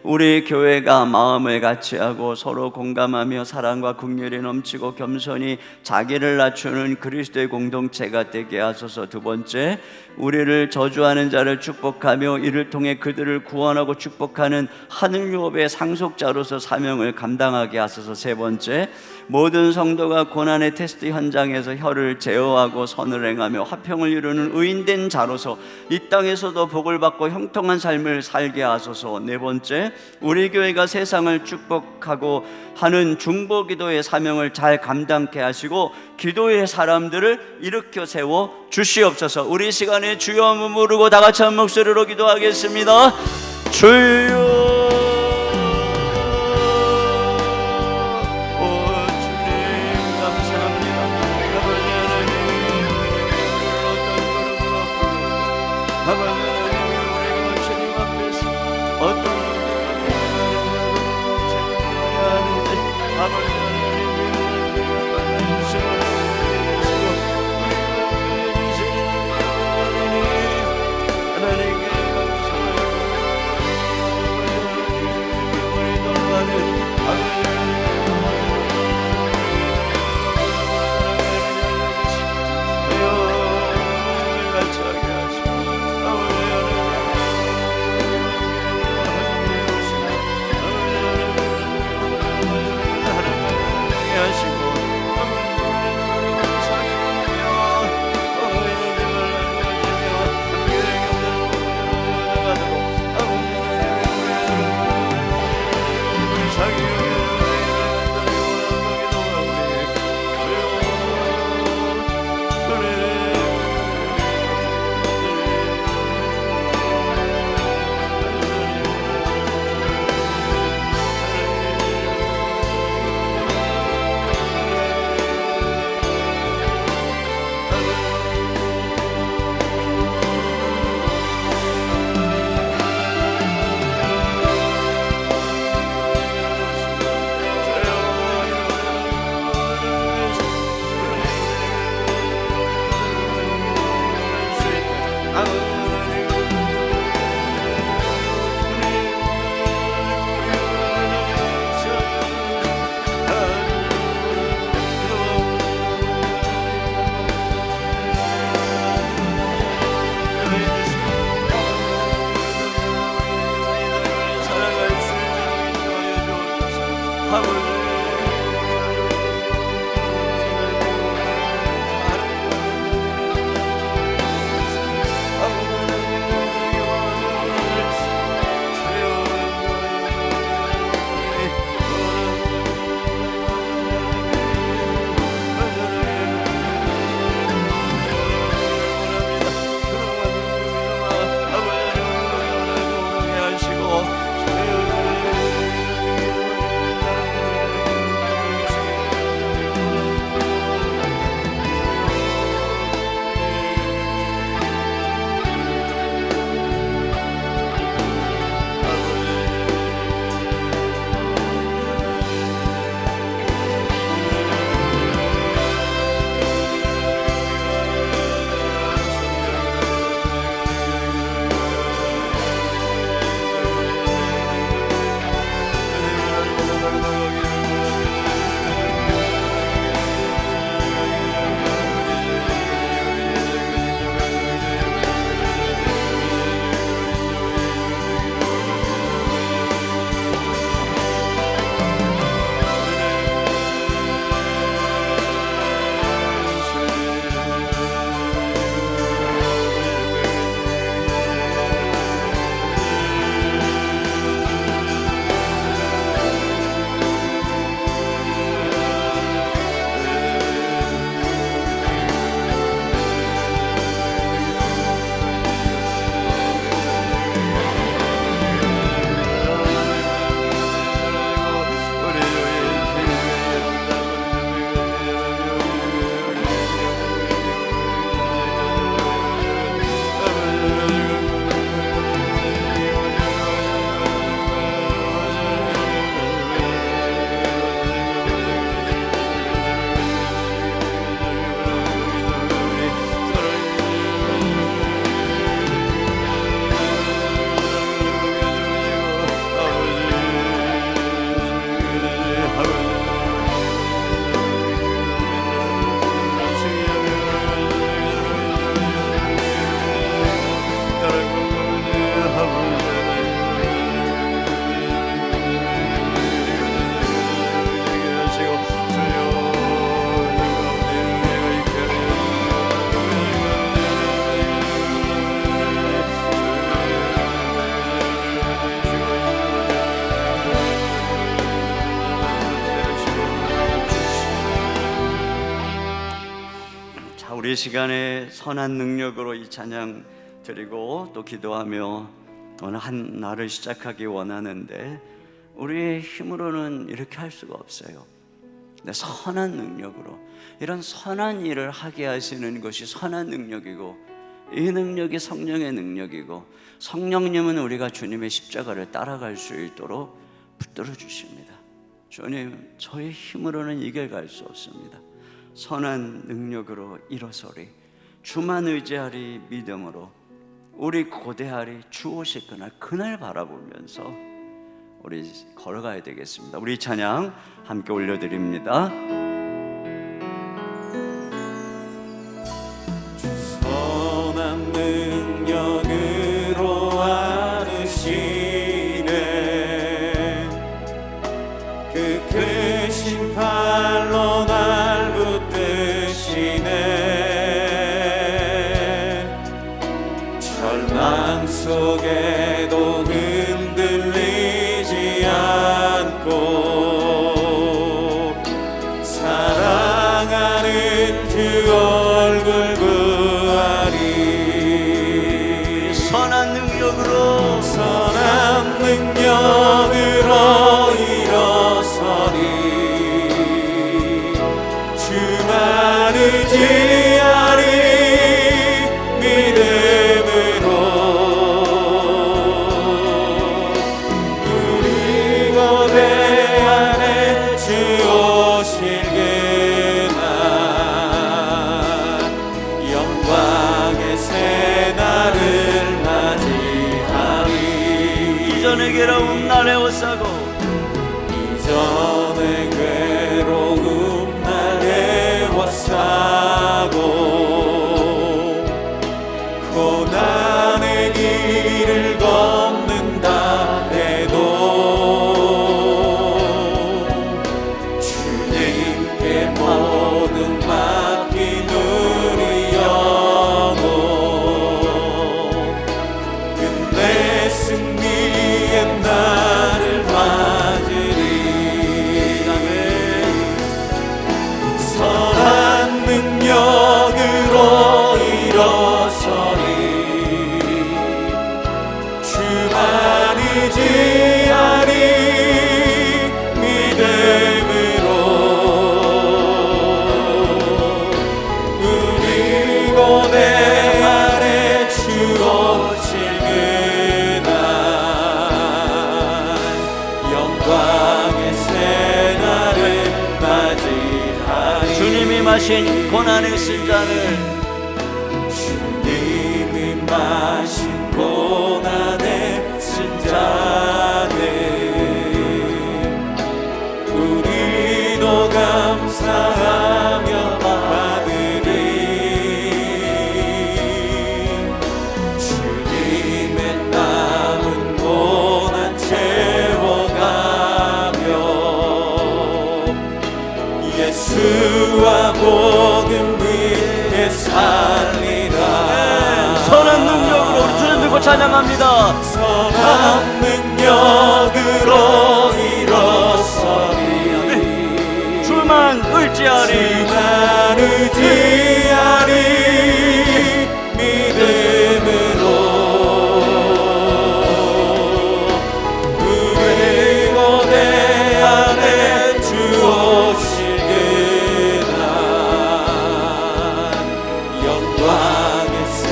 우리 교회가 마음을 같이하고 서로 공감하며 사랑과 긍휼이 넘치고 겸손히 자기를 낮추는 그리스도의 공동체가 되게 하소서. 두 번째, 우리를 저주하는 자를 축복하며 이를 통해 그들을 구원하고 축복하는 하늘 유업의 상속자로서 사명을 감당하게 하소서. 세 번째, 모든 성도가 고난의 테스트 현장에서 혀를 제어하고 선을 행하며 화평을 이루는 의인된 자로서 이 땅에서도 복을 받고 형통한 삶을 살게 하소서. 네 번째, 우리 교회가 세상을 축복하고 하는 중보기도의 사명을 잘 감당케 하시고 기도의 사람들을 일으켜 세워 주시옵소서. 우리 시간에 주여 부르고 다 같이 한 목소리로 기도하겠습니다. 주여, 시간에 선한 능력으로 이 찬양 드리고 또 기도하며 오늘 한 날을 시작하기 원하는데 우리의 힘으로는 이렇게 할 수가 없어요. 근데 선한 능력으로 이런 선한 일을 하게 하시는 것이 선한 능력이고, 이 능력이 성령의 능력이고, 성령님은 우리가 주님의 십자가를 따라갈 수 있도록 붙들어 주십니다. 주님, 저의 힘으로는 이 길 갈 수 없습니다. 선한 능력으로 일어서리, 주만 의지하리 믿음으로, 우리 고대하리 주 오실 그날 바라보면서 우리 걸어가야 되겠습니다. 우리 찬양 함께 올려드립니다. 선한 능력으로 안으시네, 그 크신 팔로 날 붙드시네. 절망 속에도 흔들리지 않고 사랑하는 그 얼굴 구하리. 선한 능력으로 일어서리, 주만 의지하리 믿음으로. 우리 고대 안에 주 오실 그날, 영광의 새 날을 맞이하리. 이전의 괴로움 날 에워싸고, 이전의 괴로움 날 에워싸고, 고난의 길을 걷는다 해도 주님께 모든 맡긴 우리 영혼, 끝내 승리의 날을 맞으리. 선한 능력으로 일어서리, 주만 의지하리 믿음으로. 우리 고대 안에 주 오실 그날, 영광의 새 날을 맞이하리. 주님이 마신 고난의 쓴 잔을, 주님이 마신 고난의 쓴 잔을 우리도 감사하며 받으리. 주님의 남은 고난 채워가며 예수와 복음 위에 살리라. 선한 능력으로 우리 주님 들고 찬양합니다. 선한 능력으로 일어서리, 주만 의지하리 주만 의지하리 믿음으로. 우리 고대 안에 주 오실 그날, 영광의 새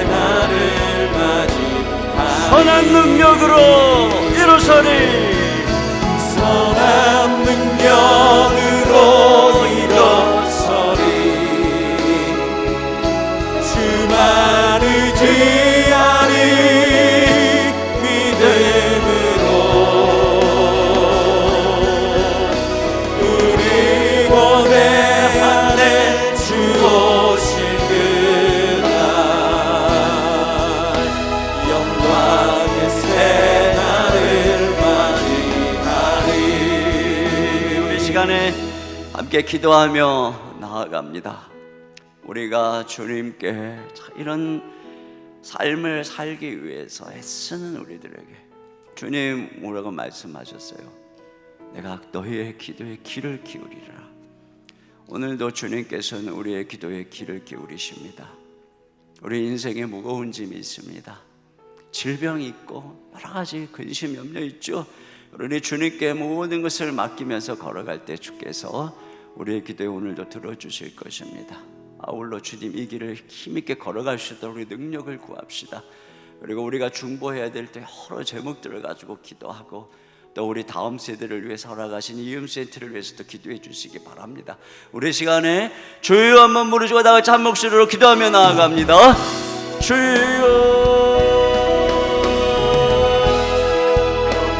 날을 맞이하리. 선한 능력으로 일어서리, 선한 능력으로 일어서리, 주만 의지하리 믿음으로. 우리 고대 안에 주 오실 그날, 영광의 새 날을 맞이하리. 우리 시간에 함께 기도하며 나아갑니다. 우리가 주님께 이런 삶을 살기 위해서 애쓰는 우리들에게 주님 뭐라고 말씀하셨어요? 내가 너희의 기도에 귀를 기울이라. 오늘도 주님께서는 우리의 기도에 귀를 기울이십니다. 우리 인생에 무거운 짐이 있습니다. 질병이 있고 여러 가지 근심 염려 있죠. 우리 주님께 모든 것을 맡기면서 걸어갈 때 주께서 우리의 기도에 오늘도 들어주실 것입니다. 아울러 주님 이 길을 힘있게 걸어갈 수 있도록 우리 능력을 구합시다. 그리고 우리가 중보해야 될 때 여러 제목들을 가지고 기도하고 또 우리 다음 세대를 위해 살아가신 이음센터를 위해서도 기도해 주시기 바랍니다. 우리 시간에 주여 한번 부르시고 다 같이 한 목소리로 기도하며 나아갑니다. 주여